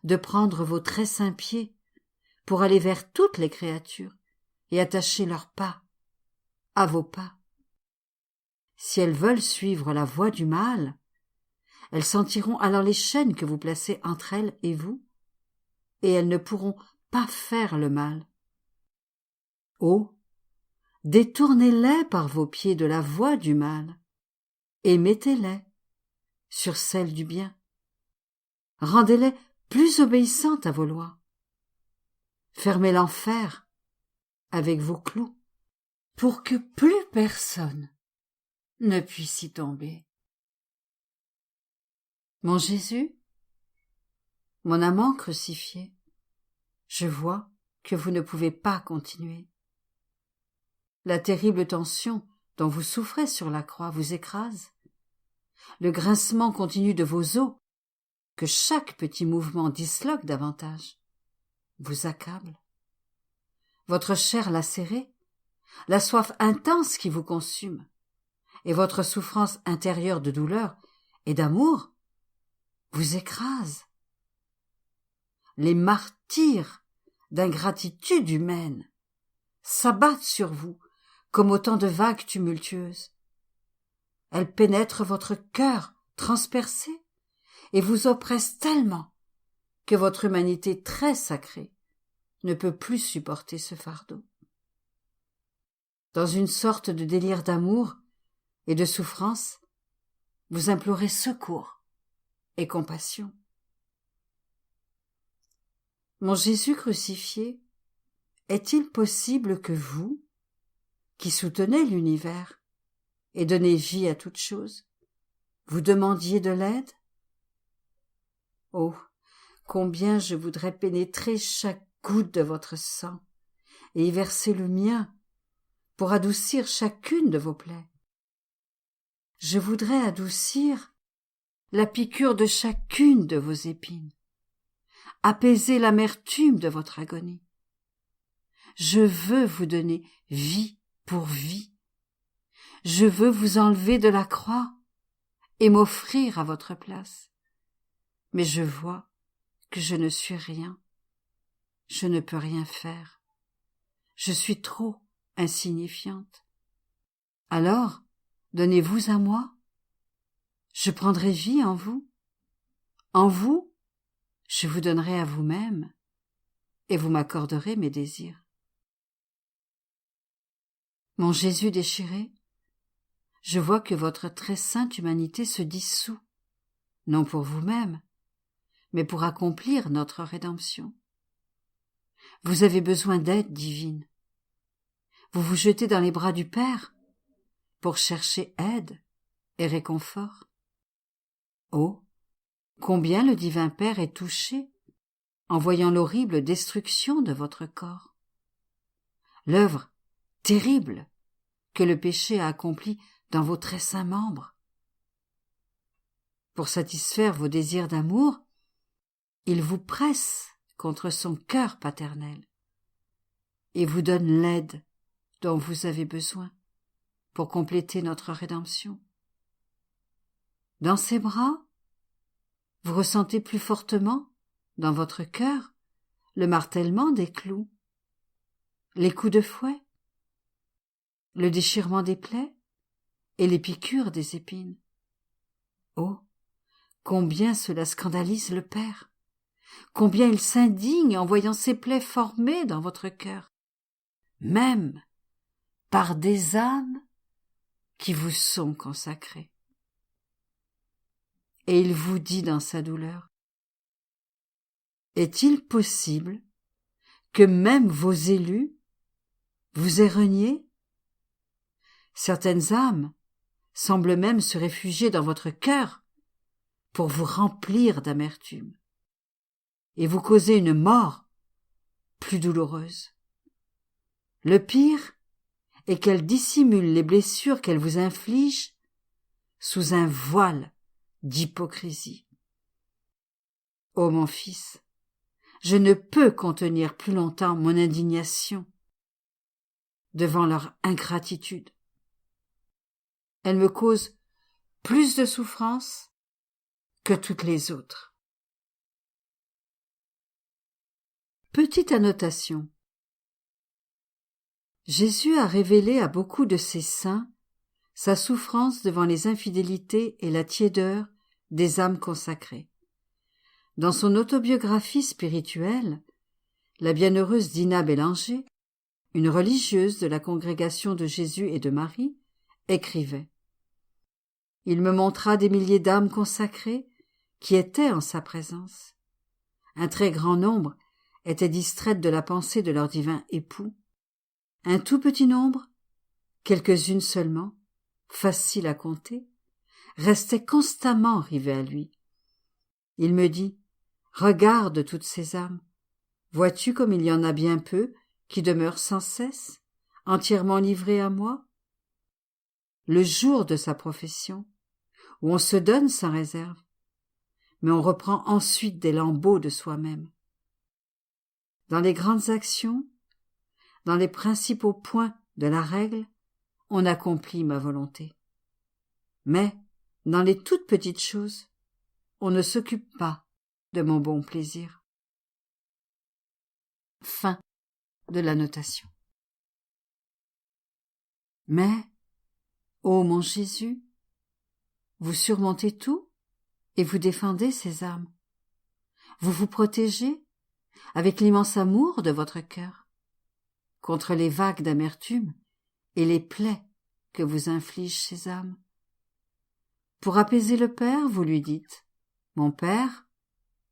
de prendre vos très saints pieds pour aller vers toutes les créatures et attacher leurs pas à vos pas. Si elles veulent suivre la voie du mal, elles sentiront alors les chaînes que vous placez entre elles et vous, et elles ne pourront pas faire le mal. Oh, détournez-les par vos pieds de la voie du mal, et mettez-les sur celle du bien. Rendez-les plus obéissantes à vos lois. Fermez l'enfer avec vos clous, pour que plus personne ne puisse y tomber. Mon Jésus, mon amant crucifié, je vois que vous ne pouvez pas continuer. La terrible tension dont vous souffrez sur la croix vous écrase. Le grincement continu de vos os, que chaque petit mouvement disloque davantage, vous accable. Votre chair lacérée, la soif intense qui vous consume, et votre souffrance intérieure de douleur et d'amour vous écrasent. Les martyrs d'ingratitude humaine s'abattent sur vous comme autant de vagues tumultueuses. Elles pénètrent votre cœur transpercé et vous oppressent tellement que votre humanité très sacrée ne peut plus supporter ce fardeau. Dans une sorte de délire d'amour et de souffrance, vous implorez secours et compassion. Mon Jésus crucifié, est-il possible que vous, qui soutenez l'univers et donnez vie à toute chose, vous demandiez de l'aide? Oh, combien je voudrais pénétrer chaque goutte de votre sang et y verser le mien pour adoucir chacune de vos plaies. Je voudrais adoucir la piqûre de chacune de vos épines, apaiser l'amertume de votre agonie. Je veux vous donner vie pour vie. Je veux vous enlever de la croix et m'offrir à votre place. Mais je vois que je ne suis rien. Je ne peux rien faire. Je suis trop insignifiante. Alors, donnez-vous à moi. Je prendrai vie en vous. En vous, je vous donnerai à vous-même et vous m'accorderez mes désirs. Mon Jésus déchiré, je vois que votre très sainte humanité se dissout, non pour vous-même, mais pour accomplir notre rédemption. Vous avez besoin d'aide divine. Vous vous jetez dans les bras du Père pour chercher aide et réconfort. Oh, combien le divin Père est touché en voyant l'horrible destruction de votre corps. L'œuvre terrible que le péché a accomplie dans vos très saints membres. Pour satisfaire vos désirs d'amour, il vous presse contre son cœur paternel et vous donne l'aide dont vous avez besoin pour compléter notre rédemption. Dans ses bras, vous ressentez plus fortement, dans votre cœur, le martèlement des clous, les coups de fouet, le déchirement des plaies et les piqûres des épines. Oh, combien cela scandalise le Père, combien il s'indigne en voyant ces plaies formées dans votre cœur, même par des âmes qui vous sont consacrées. Et il vous dit dans sa douleur, « Est-il possible que même vos élus vous aient renié ? Certaines âmes semblent même se réfugier dans votre cœur pour vous remplir d'amertume et vous causer une mort plus douloureuse. Le pire est qu'elles dissimulent les blessures qu'elles vous infligent sous un voile d'hypocrisie. Ô mon fils, je ne peux contenir plus longtemps mon indignation devant leur ingratitude. Elle me cause plus de souffrance que toutes les autres. Petite annotation. Jésus a révélé à beaucoup de ses saints sa souffrance devant les infidélités et la tiédeur des âmes consacrées. Dans son autobiographie spirituelle, la bienheureuse Dina Bélanger, une religieuse de la congrégation de Jésus et de Marie, écrivait « Il me montra des milliers d'âmes consacrées qui étaient en sa présence. Un très grand nombre étaient distraites de la pensée de leur divin époux. Un tout petit nombre, quelques-unes seulement, faciles à compter, restaient constamment rivées à lui. Il me dit « Regarde toutes ces âmes. Vois-tu comme il y en a bien peu qui demeurent sans cesse, entièrement livrées à moi ?» Le jour de sa profession, où on se donne sans réserve, mais on reprend ensuite des lambeaux de soi-même. Dans les grandes actions, dans les principaux points de la règle, on accomplit ma volonté. Mais, dans les toutes petites choses, on ne s'occupe pas de mon bon plaisir. Fin de la notation. Mais, ô mon Jésus, vous surmontez tout et vous défendez ces âmes. Vous vous protégez, avec l'immense amour de votre cœur, contre les vagues d'amertume et les plaies que vous infligent ces âmes. Pour apaiser le Père, vous lui dites « Mon Père,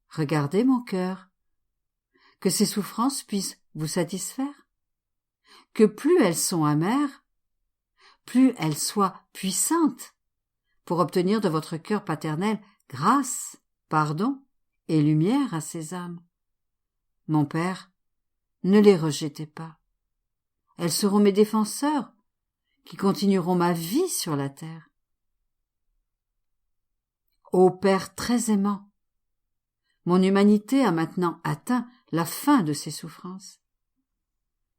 regardez mon cœur, que ces souffrances puissent vous satisfaire, que plus elles sont amères, plus elles soient puissantes pour obtenir de votre cœur paternel grâce, pardon et lumière à ces âmes. Mon Père, ne les rejetez pas. Elles seront mes défenseurs, qui continueront ma vie sur la terre. Ô Père très aimant, mon humanité a maintenant atteint la fin de ses souffrances.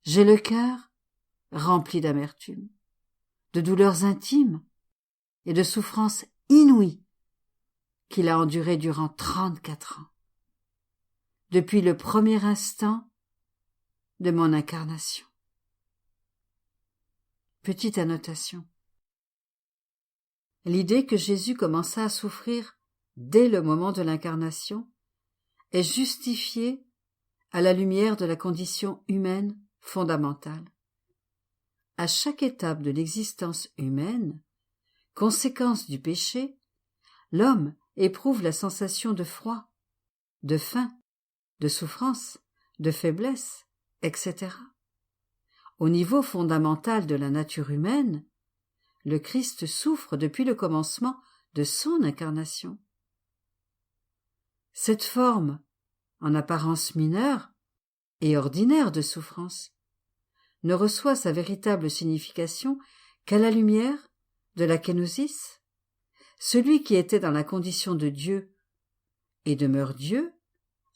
J'ai le cœur rempli d'amertume, de douleurs intimes et de souffrances inouïes qu'il a endurées durant 34 ans, depuis le premier instant de mon incarnation. Petite annotation. L'idée que Jésus commença à souffrir dès le moment de l'incarnation est justifiée à la lumière de la condition humaine fondamentale. À chaque étape de l'existence humaine, conséquence du péché, l'homme éprouve la sensation de froid, de faim, de souffrance, de faiblesse, etc. Au niveau fondamental de la nature humaine, le Christ souffre depuis le commencement de son incarnation. Cette forme, en apparence mineure et ordinaire de souffrance, ne reçoit sa véritable signification qu'à la lumière de la kénosis. Celui qui était dans la condition de Dieu et demeure Dieu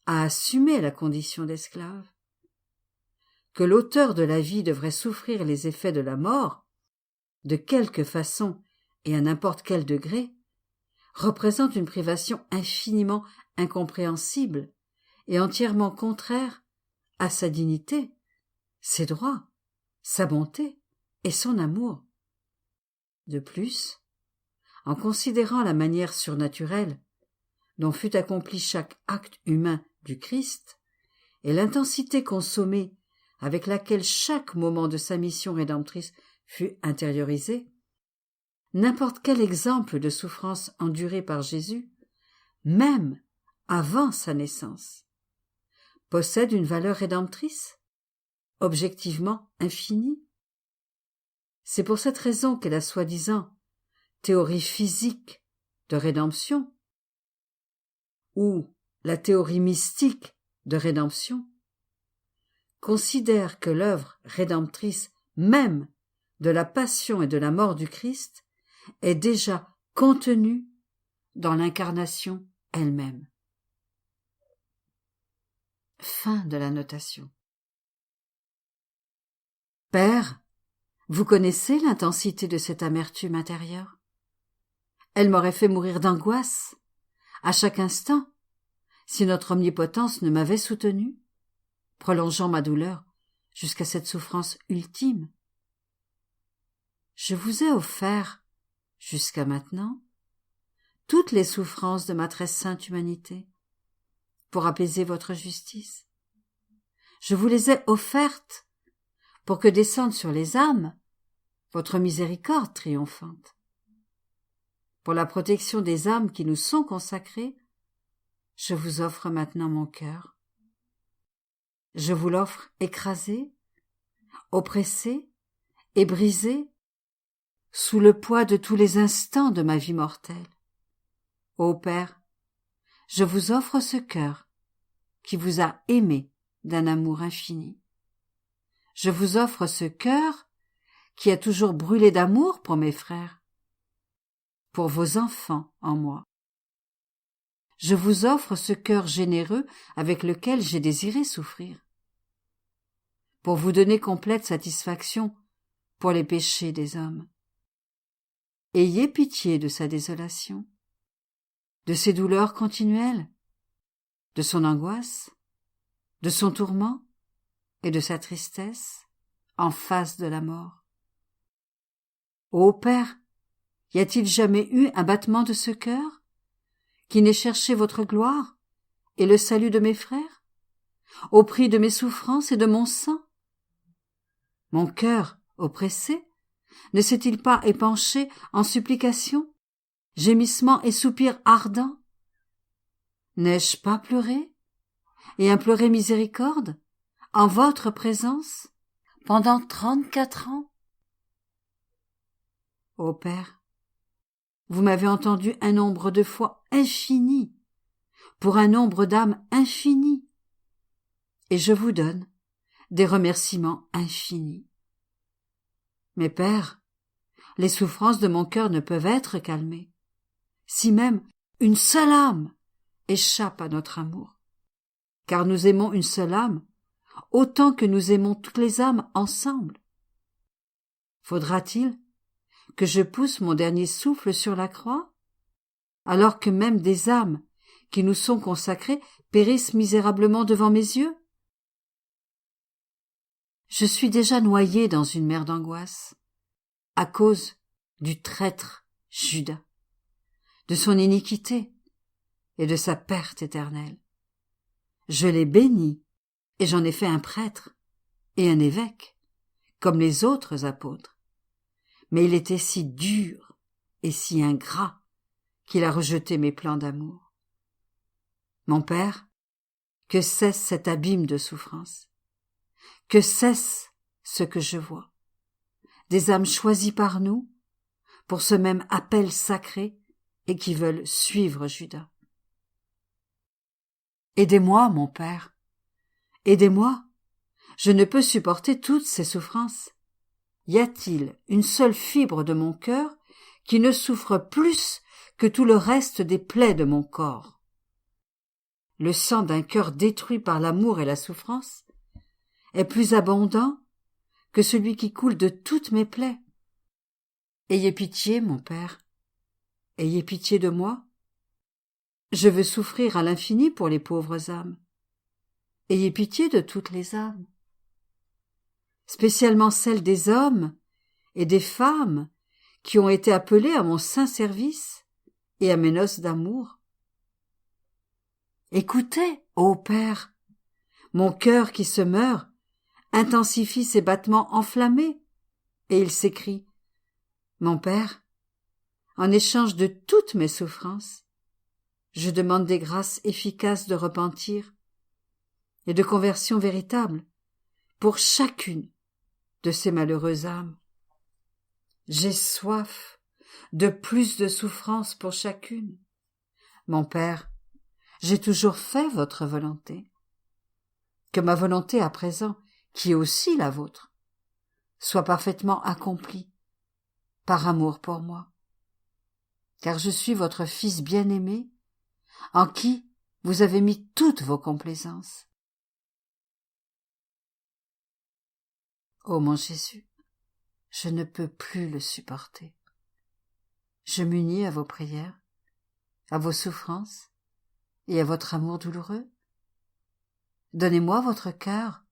a assumé la condition d'esclave. Que l'auteur de la vie devrait souffrir les effets de la mort, de quelque façon et à n'importe quel degré, représente une privation infiniment incompréhensible et entièrement contraire à sa dignité, ses droits, sa bonté et son amour. De plus, en considérant la manière surnaturelle dont fut accompli chaque acte humain du Christ et l'intensité consommée avec laquelle chaque moment de sa mission rédemptrice fut intériorisé, n'importe quel exemple de souffrance endurée par Jésus, même avant sa naissance, possède une valeur rédemptrice, objectivement infinie. C'est pour cette raison que la soi-disant théorie physique de rédemption ou la théorie mystique de rédemption considère que l'œuvre rédemptrice même de la passion et de la mort du Christ est déjà contenue dans l'incarnation elle-même. Fin de la notation. Père, vous connaissez l'intensité de cette amertume intérieure? Elle m'aurait fait mourir d'angoisse, à chaque instant, si notre omnipotence ne m'avait soutenu, prolongeant ma douleur jusqu'à cette souffrance ultime. Je vous ai offert, jusqu'à maintenant, toutes les souffrances de ma très sainte humanité, pour apaiser votre justice. Je vous les ai offertes pour que descende sur les âmes votre miséricorde triomphante. Pour la protection des âmes qui nous sont consacrées, je vous offre maintenant mon cœur. Je vous l'offre écrasé, oppressé et brisé sous le poids de tous les instants de ma vie mortelle. Ô Père, je vous offre ce cœur qui vous a aimé d'un amour infini. Je vous offre ce cœur qui a toujours brûlé d'amour pour mes frères, pour vos enfants en moi. Je vous offre ce cœur généreux avec lequel j'ai désiré souffrir, pour vous donner complète satisfaction pour les péchés des hommes. Ayez pitié de sa désolation, de ses douleurs continuelles, de son angoisse, de son tourment et de sa tristesse en face de la mort. Ô Père, y a-t-il jamais eu un battement de ce cœur qui n'ait cherché votre gloire et le salut de mes frères, au prix de mes souffrances et de mon sang? Mon cœur, oppressé, ne s'est-il pas épanché en supplications, gémissements et soupirs ardents? N'ai-je pas pleuré et imploré miséricorde en votre présence pendant 34 ans? Ô Père, vous m'avez entendu un nombre de fois infini pour un nombre d'âmes infini, et je vous donne des remerciements infinis. Mais Père, les souffrances de mon cœur ne peuvent être calmées, si même une seule âme échappe à notre amour, car nous aimons une seule âme, autant que nous aimons toutes les âmes ensemble. Faudra-t-il que je pousse mon dernier souffle sur la croix, alors que même des âmes qui nous sont consacrées périssent misérablement devant mes yeux? Je suis déjà noyé dans une mer d'angoisse, à cause du traître Judas, de son iniquité et de sa perte éternelle. Je l'ai béni, et j'en ai fait un prêtre et un évêque, comme les autres apôtres. Mais il était si dur et si ingrat qu'il a rejeté mes plans d'amour. Mon Père, que cesse cet abîme de souffrance, que cesse ce que je vois, des âmes choisies par nous pour ce même appel sacré et qui veulent suivre Judas. Aidez-moi, mon Père, aidez-moi, je ne peux supporter toutes ces souffrances. Y a-t-il une seule fibre de mon cœur qui ne souffre plus que tout le reste des plaies de mon corps? Le sang d'un cœur détruit par l'amour et la souffrance est plus abondant que celui qui coule de toutes mes plaies. Ayez pitié, mon Père, ayez pitié de moi. Je veux souffrir à l'infini pour les pauvres âmes. Ayez pitié de toutes les âmes, spécialement celles des hommes et des femmes qui ont été appelés à mon saint service et à mes noces d'amour. Écoutez, ô Père, mon cœur qui se meurt intensifie ses battements enflammés, et il s'écrie: Mon Père, en échange de toutes mes souffrances, je demande des grâces efficaces de repentir et de conversion véritable pour chacune de ces malheureuses âmes. J'ai soif de plus de souffrance pour chacune. Mon Père, j'ai toujours fait votre volonté. Que ma volonté à présent, qui est aussi la vôtre, soit parfaitement accomplie par amour pour moi. Car je suis votre Fils bien-aimé, en qui vous avez mis toutes vos complaisances. Ô mon Jésus, je ne peux plus le supporter. Je m'unis à vos prières, à vos souffrances et à votre amour douloureux. Donnez-moi votre cœur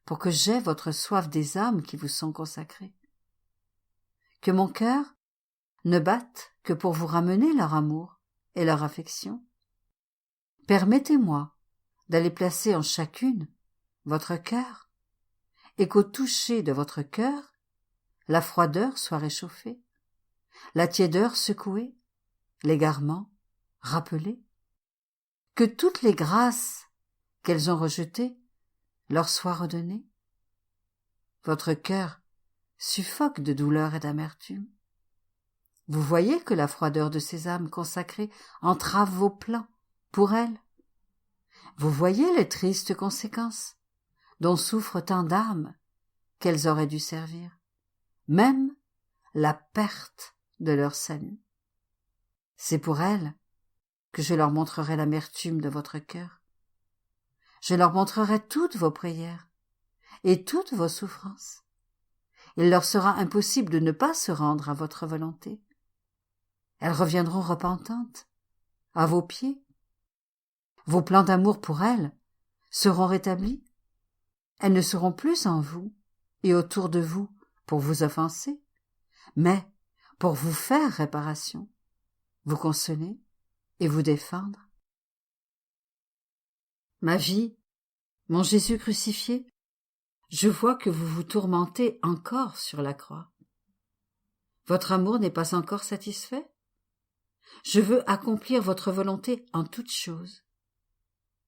pour que j'aie votre soif des âmes qui vous sont consacrées. Que mon cœur ne batte que pour vous ramener leur amour et leur affection. Permettez-moi d'aller placer en chacune votre cœur, et qu'au toucher de votre cœur, la froideur soit réchauffée, la tiédeur secouée, l'égarement rappelé, que toutes les grâces qu'elles ont rejetées leur soient redonnées. Votre cœur suffoque de douleur et d'amertume. Vous voyez que la froideur de ces âmes consacrées entrave vos plans pour elles. Vous voyez les tristes conséquences dont souffrent tant d'âmes qu'elles auraient dû servir, même la perte de leur salut. C'est pour elles que je leur montrerai l'amertume de votre cœur. Je leur montrerai toutes vos prières et toutes vos souffrances. Il leur sera impossible de ne pas se rendre à votre volonté. Elles reviendront repentantes à vos pieds. Vos plans d'amour pour elles seront rétablis. Elles ne seront plus en vous et autour de vous pour vous offenser, mais pour vous faire réparation, vous consoler et vous défendre. Ma vie, mon Jésus crucifié, je vois que vous vous tourmentez encore sur la croix. Votre amour n'est pas encore satisfait? Je veux accomplir votre volonté en toutes choses.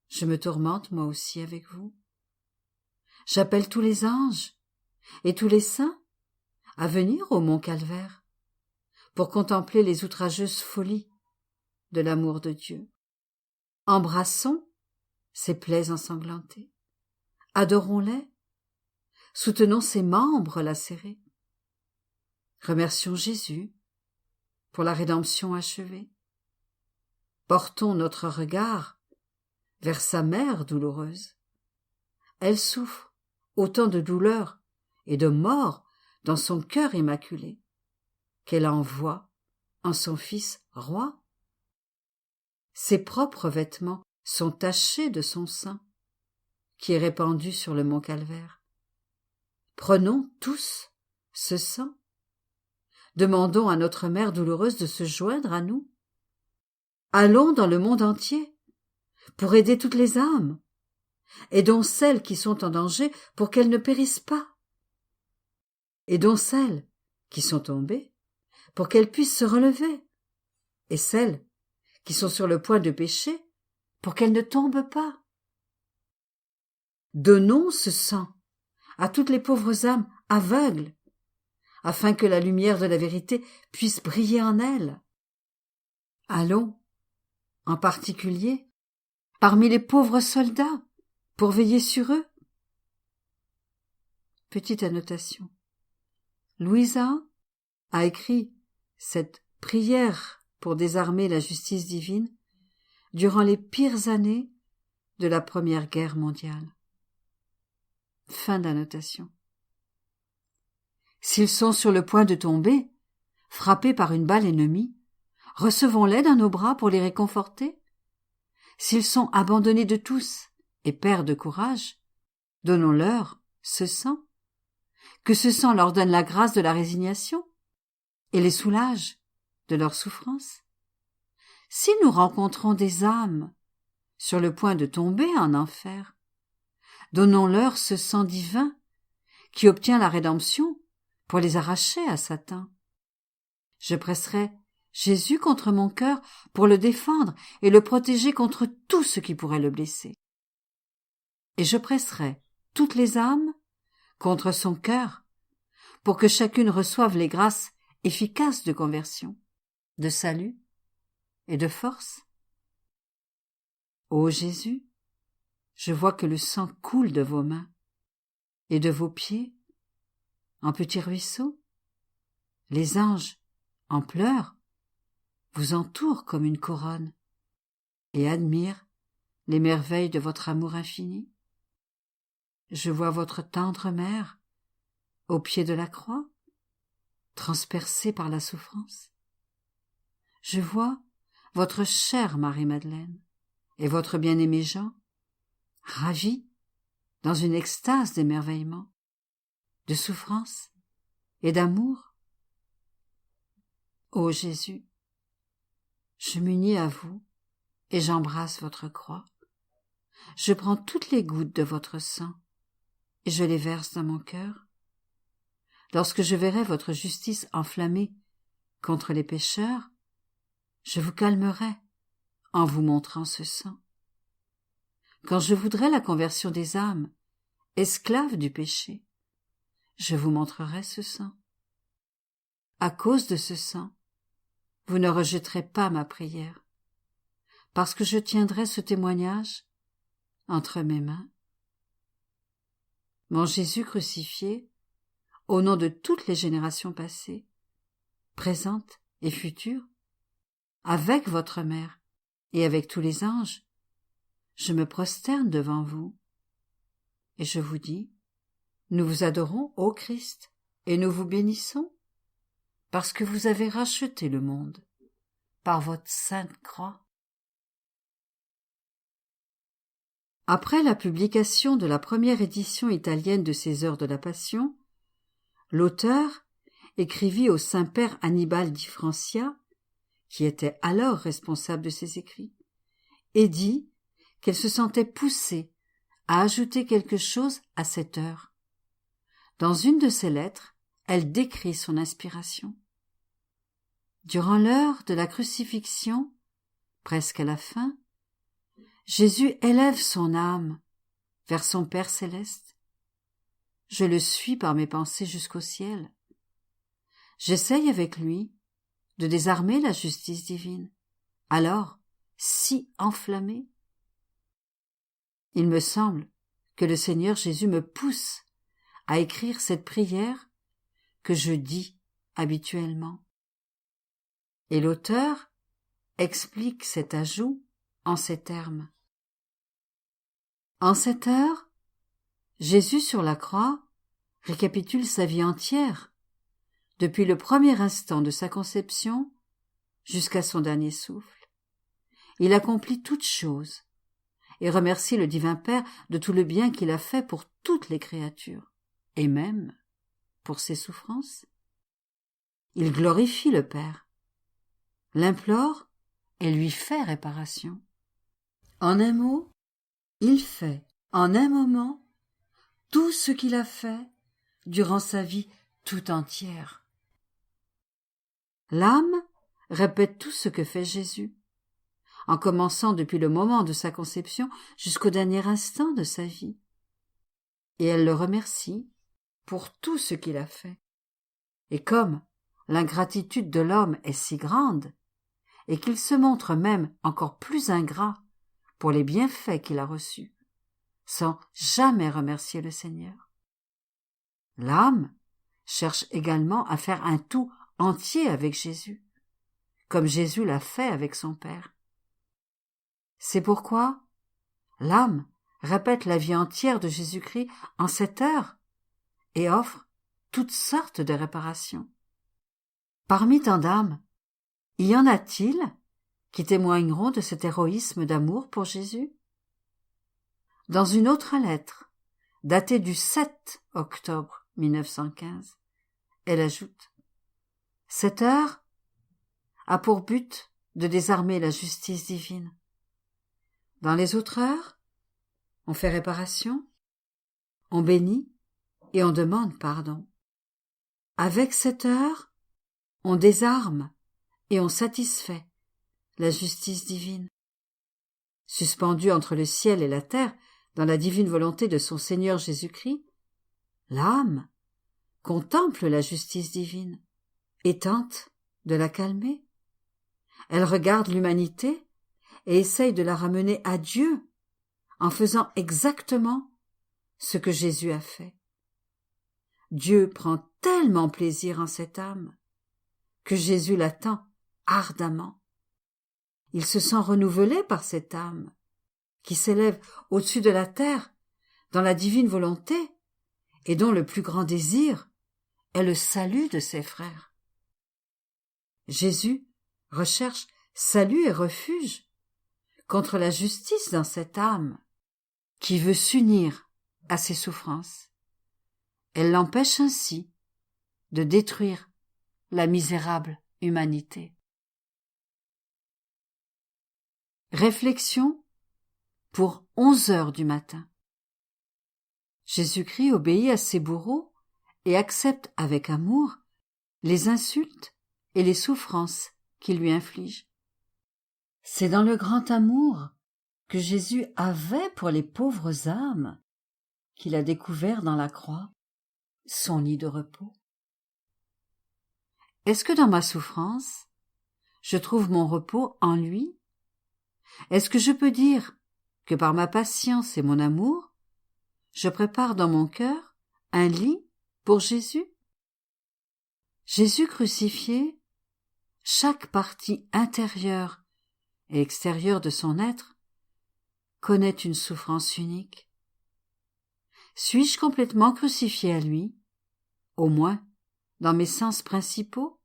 Je me tourmente moi aussi avec vous. J'appelle tous les anges et tous les saints à venir au mont Calvaire pour contempler les outrageuses folies de l'amour de Dieu. Embrassons ses plaies ensanglantées. Adorons-les. Soutenons ses membres lacérés. Remercions Jésus pour la rédemption achevée. Portons notre regard vers sa mère douloureuse. Elle souffre autant de douleur et de mort dans son cœur immaculé qu'elle envoie en son Fils roi. Ses propres vêtements sont tachés de son sang qui est répandu sur le mont Calvaire. Prenons tous ce sang. Demandons à notre mère douloureuse de se joindre à nous. Allons dans le monde entier pour aider toutes les âmes. Aidons celles qui sont en danger pour qu'elles ne périssent pas. Aidons celles qui sont tombées pour qu'elles puissent se relever, et celles qui sont sur le point de pécher pour qu'elles ne tombent pas. Donnons ce sang à toutes les pauvres âmes aveugles, afin que la lumière de la vérité puisse briller en elles. Allons, en particulier, parmi les pauvres soldats, pour veiller sur eux. Petite annotation. Louisa a écrit cette prière pour désarmer la justice divine durant les pires années de la Première Guerre mondiale. Fin d'annotation. S'ils sont sur le point de tomber, frappés par une balle ennemie, recevons-les dans nos bras pour les réconforter. S'ils sont abandonnés de tous et perdent courage, donnons-leur ce sang. Que ce sang leur donne la grâce de la résignation et les soulage de leur souffrance. Si nous rencontrons des âmes sur le point de tomber en enfer, donnons-leur ce sang divin qui obtient la rédemption pour les arracher à Satan. Je presserai Jésus contre mon cœur pour le défendre et le protéger contre tout ce qui pourrait le blesser. Et je presserai toutes les âmes contre son cœur pour que chacune reçoive les grâces efficaces de conversion, de salut et de force. Ô Jésus, je vois que le sang coule de vos mains et de vos pieds en petits ruisseaux. Les anges, en pleurs, vous entourent comme une couronne et admirent les merveilles de votre amour infini. Je vois votre tendre mère au pied de la croix, transpercée par la souffrance. Je vois votre chère Marie-Madeleine et votre bien-aimé Jean, ravis dans une extase d'émerveillement, de souffrance et d'amour. Ô Jésus, je m'unis à vous et j'embrasse votre croix. Je prends toutes les gouttes de votre sang et je les verse dans mon cœur. Lorsque je verrai votre justice enflammée contre les pécheurs, je vous calmerai en vous montrant ce sang. Quand je voudrai la conversion des âmes, esclaves du péché, je vous montrerai ce sang. À cause de ce sang, vous ne rejetterez pas ma prière, parce que je tiendrai ce témoignage entre mes mains. Mon Jésus crucifié, au nom de toutes les générations passées, présentes et futures, avec votre mère et avec tous les anges, je me prosterne devant vous et je vous dis, nous vous adorons, ô Christ, et nous vous bénissons, parce que vous avez racheté le monde par votre sainte croix. Après la publication de la première édition italienne de ces Heures de la Passion, l'auteur écrivit au Saint-Père Annibale di Francia, qui était alors responsable de ses écrits, et dit qu'elle se sentait poussée à ajouter quelque chose à cette heure. Dans une de ses lettres, elle décrit son inspiration. Durant l'heure de la crucifixion, presque à la fin, Jésus élève son âme vers son Père céleste. Je le suis par mes pensées jusqu'au ciel. J'essaye avec lui de désarmer la justice divine, alors si enflammée Il me semble que le Seigneur Jésus me pousse à écrire cette prière que je dis habituellement. Et l'auteur explique cet ajout en ces termes. En cette heure, Jésus sur la croix récapitule sa vie entière, depuis le premier instant de sa conception jusqu'à son dernier souffle. Il accomplit toutes choses et remercie le divin Père de tout le bien qu'il a fait pour toutes les créatures, et même pour ses souffrances. Il glorifie le Père, l'implore et lui fait réparation. En un mot, il fait, en un moment, tout ce qu'il a fait durant sa vie tout entière. L'âme répète tout ce que fait Jésus, en commençant depuis le moment de sa conception jusqu'au dernier instant de sa vie. Et elle le remercie pour tout ce qu'il a fait. Et comme l'ingratitude de l'homme est si grande, et qu'il se montre même encore plus ingrat pour les bienfaits qu'il a reçus, sans jamais remercier le Seigneur. L'âme cherche également à faire un tout entier avec Jésus, comme Jésus l'a fait avec son Père. C'est pourquoi l'âme répète la vie entière de Jésus-Christ en cette heure et offre toutes sortes de réparations. Parmi tant d'âmes, y en a-t-il qui témoigneront de cet héroïsme d'amour pour Jésus? Dans une autre lettre, datée du 7 octobre 1915, elle ajoute « Cette heure a pour but de désarmer la justice divine. Dans les autres heures, on fait réparation, on bénit et on demande pardon. Avec cette heure, on désarme et on satisfait la justice divine. Suspendue entre le ciel et la terre, dans la divine volonté de son Seigneur Jésus-Christ, l'âme contemple la justice divine et tente de la calmer. Elle regarde l'humanité et essaye de la ramener à Dieu en faisant exactement ce que Jésus a fait. Dieu prend tellement plaisir en cette âme que Jésus l'attend ardemment. Il se sent renouvelé par cette âme qui s'élève au-dessus de la terre dans la divine volonté et dont le plus grand désir est le salut de ses frères. Jésus recherche salut et refuge contre la justice dans cette âme qui veut s'unir à ses souffrances. Elle l'empêche ainsi de détruire la misérable humanité. Réflexion pour 11 heures du matin. Jésus-Christ obéit à ses bourreaux et accepte avec amour les insultes et les souffrances qu'ils lui infligent. C'est dans le grand amour que Jésus avait pour les pauvres âmes qu'il a découvert dans la croix son lit de repos. Est-ce que dans ma souffrance, je trouve mon repos en lui? Est-ce que je peux dire que par ma patience et mon amour, je prépare dans mon cœur un lit pour Jésus? Jésus crucifié, chaque partie intérieure et extérieure de son être connaît une souffrance unique. Suis-je complètement crucifié à lui, au moins dans mes sens principaux,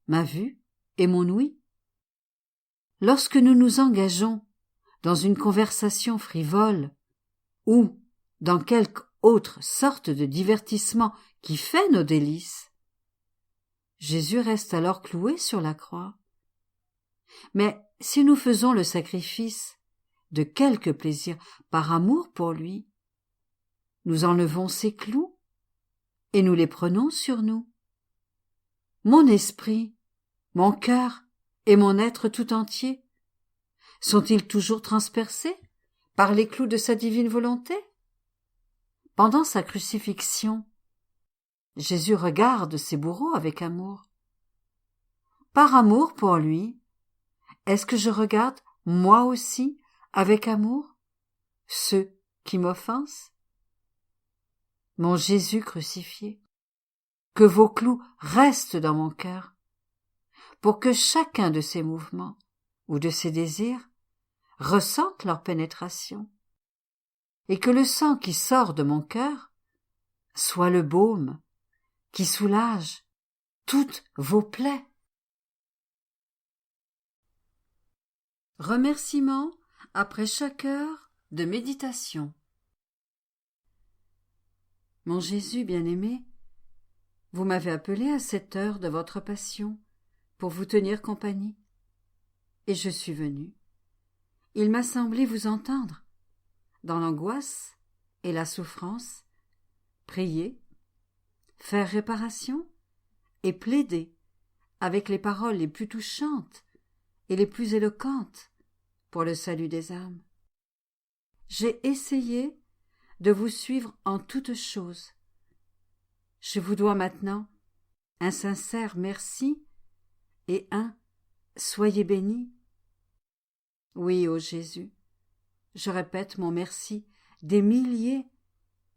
ma vue et mon ouïe? Lorsque nous nous engageons dans une conversation frivole ou dans quelque autre sorte de divertissement qui fait nos délices, Jésus reste alors cloué sur la croix. Mais si nous faisons le sacrifice de quelque plaisir par amour pour lui, nous enlevons ces clous et nous les prenons sur nous. Mon esprit, mon cœur et mon être tout entier sont-ils toujours transpercés par les clous de sa divine volonté? Pendant sa crucifixion, Jésus regarde ses bourreaux avec amour. Par amour pour lui, est-ce que je regarde, moi aussi, avec amour, ceux qui m'offense? Mon Jésus crucifié, que vos clous restent dans mon cœur, pour que chacun de ces mouvements ou de ces désirs ressente leur pénétration, et que le sang qui sort de mon cœur soit le baume qui soulage toutes vos plaies. Remerciements après chaque heure de méditation. Mon Jésus bien-aimé, vous m'avez appelé à cette heure de votre passion pour vous tenir compagnie, et je suis venu. Il m'a semblé vous entendre, dans l'angoisse et la souffrance, prier, faire réparation et plaider avec les paroles les plus touchantes et les plus éloquentes pour le salut des âmes. J'ai essayé de vous suivre en toutes choses. Je vous dois maintenant un sincère merci et un soyez bénis. Oui, ô Jésus, je répète mon merci des milliers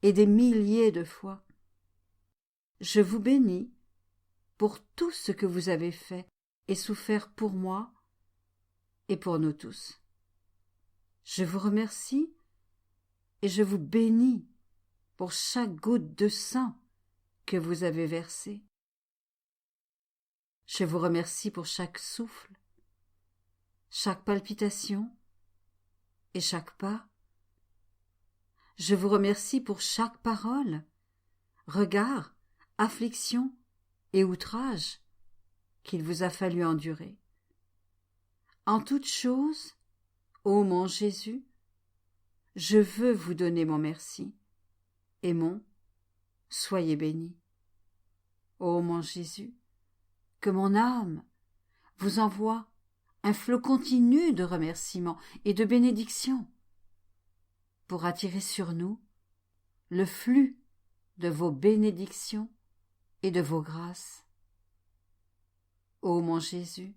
et des milliers de fois. Je vous bénis pour tout ce que vous avez fait et souffert pour moi et pour nous tous. Je vous remercie et je vous bénis pour chaque goutte de sang que vous avez versée. Je vous remercie pour chaque souffle, chaque palpitation et chaque pas. Je vous remercie pour chaque parole, regard, affliction et outrage qu'il vous a fallu endurer. En toutes choses, ô mon Jésus, je veux vous donner mon merci et mon soyez béni. Ô mon Jésus, que mon âme vous envoie un flot continu de remerciements et de bénédictions pour attirer sur nous le flux de vos bénédictions et de vos grâces. Ô mon Jésus,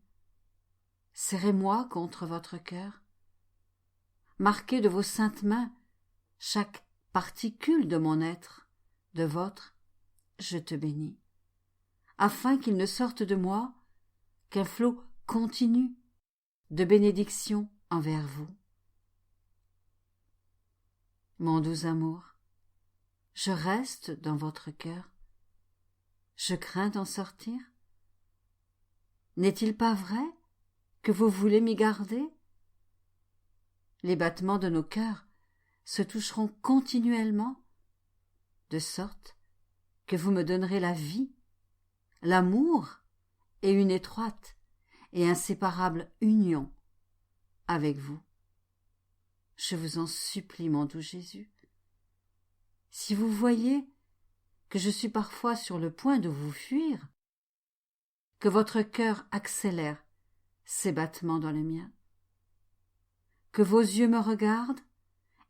serrez-moi contre votre cœur, marquez de vos saintes mains chaque particule de mon être, de votre, je te bénis, afin qu'il ne sorte de moi qu'un flot continu de bénédictions envers vous. Mon doux amour, je reste dans votre cœur. Je crains d'en sortir. N'est-il pas vrai que vous voulez m'y garder? Les battements de nos cœurs se toucheront continuellement, de sorte que vous me donnerez la vie, l'amour et une étroite et inséparable union avec vous. Je vous en supplie, mon doux Jésus. Si vous voyez que je suis parfois sur le point de vous fuir, que votre cœur accélère ses battements dans le mien, que vos yeux me regardent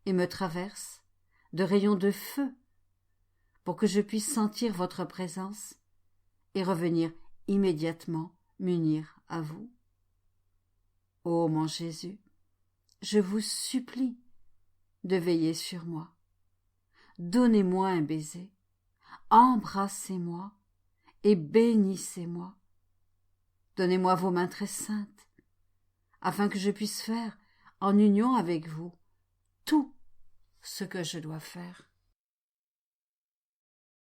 et me traversent de rayons de feu pour que je puisse sentir votre présence et revenir immédiatement m'unir à vous. Ô mon Jésus, je vous supplie de veiller sur moi. Donnez-moi un baiser, embrassez-moi et bénissez-moi. Donnez-moi vos mains très saintes, afin que je puisse faire, en union avec vous, tout ce que je dois faire.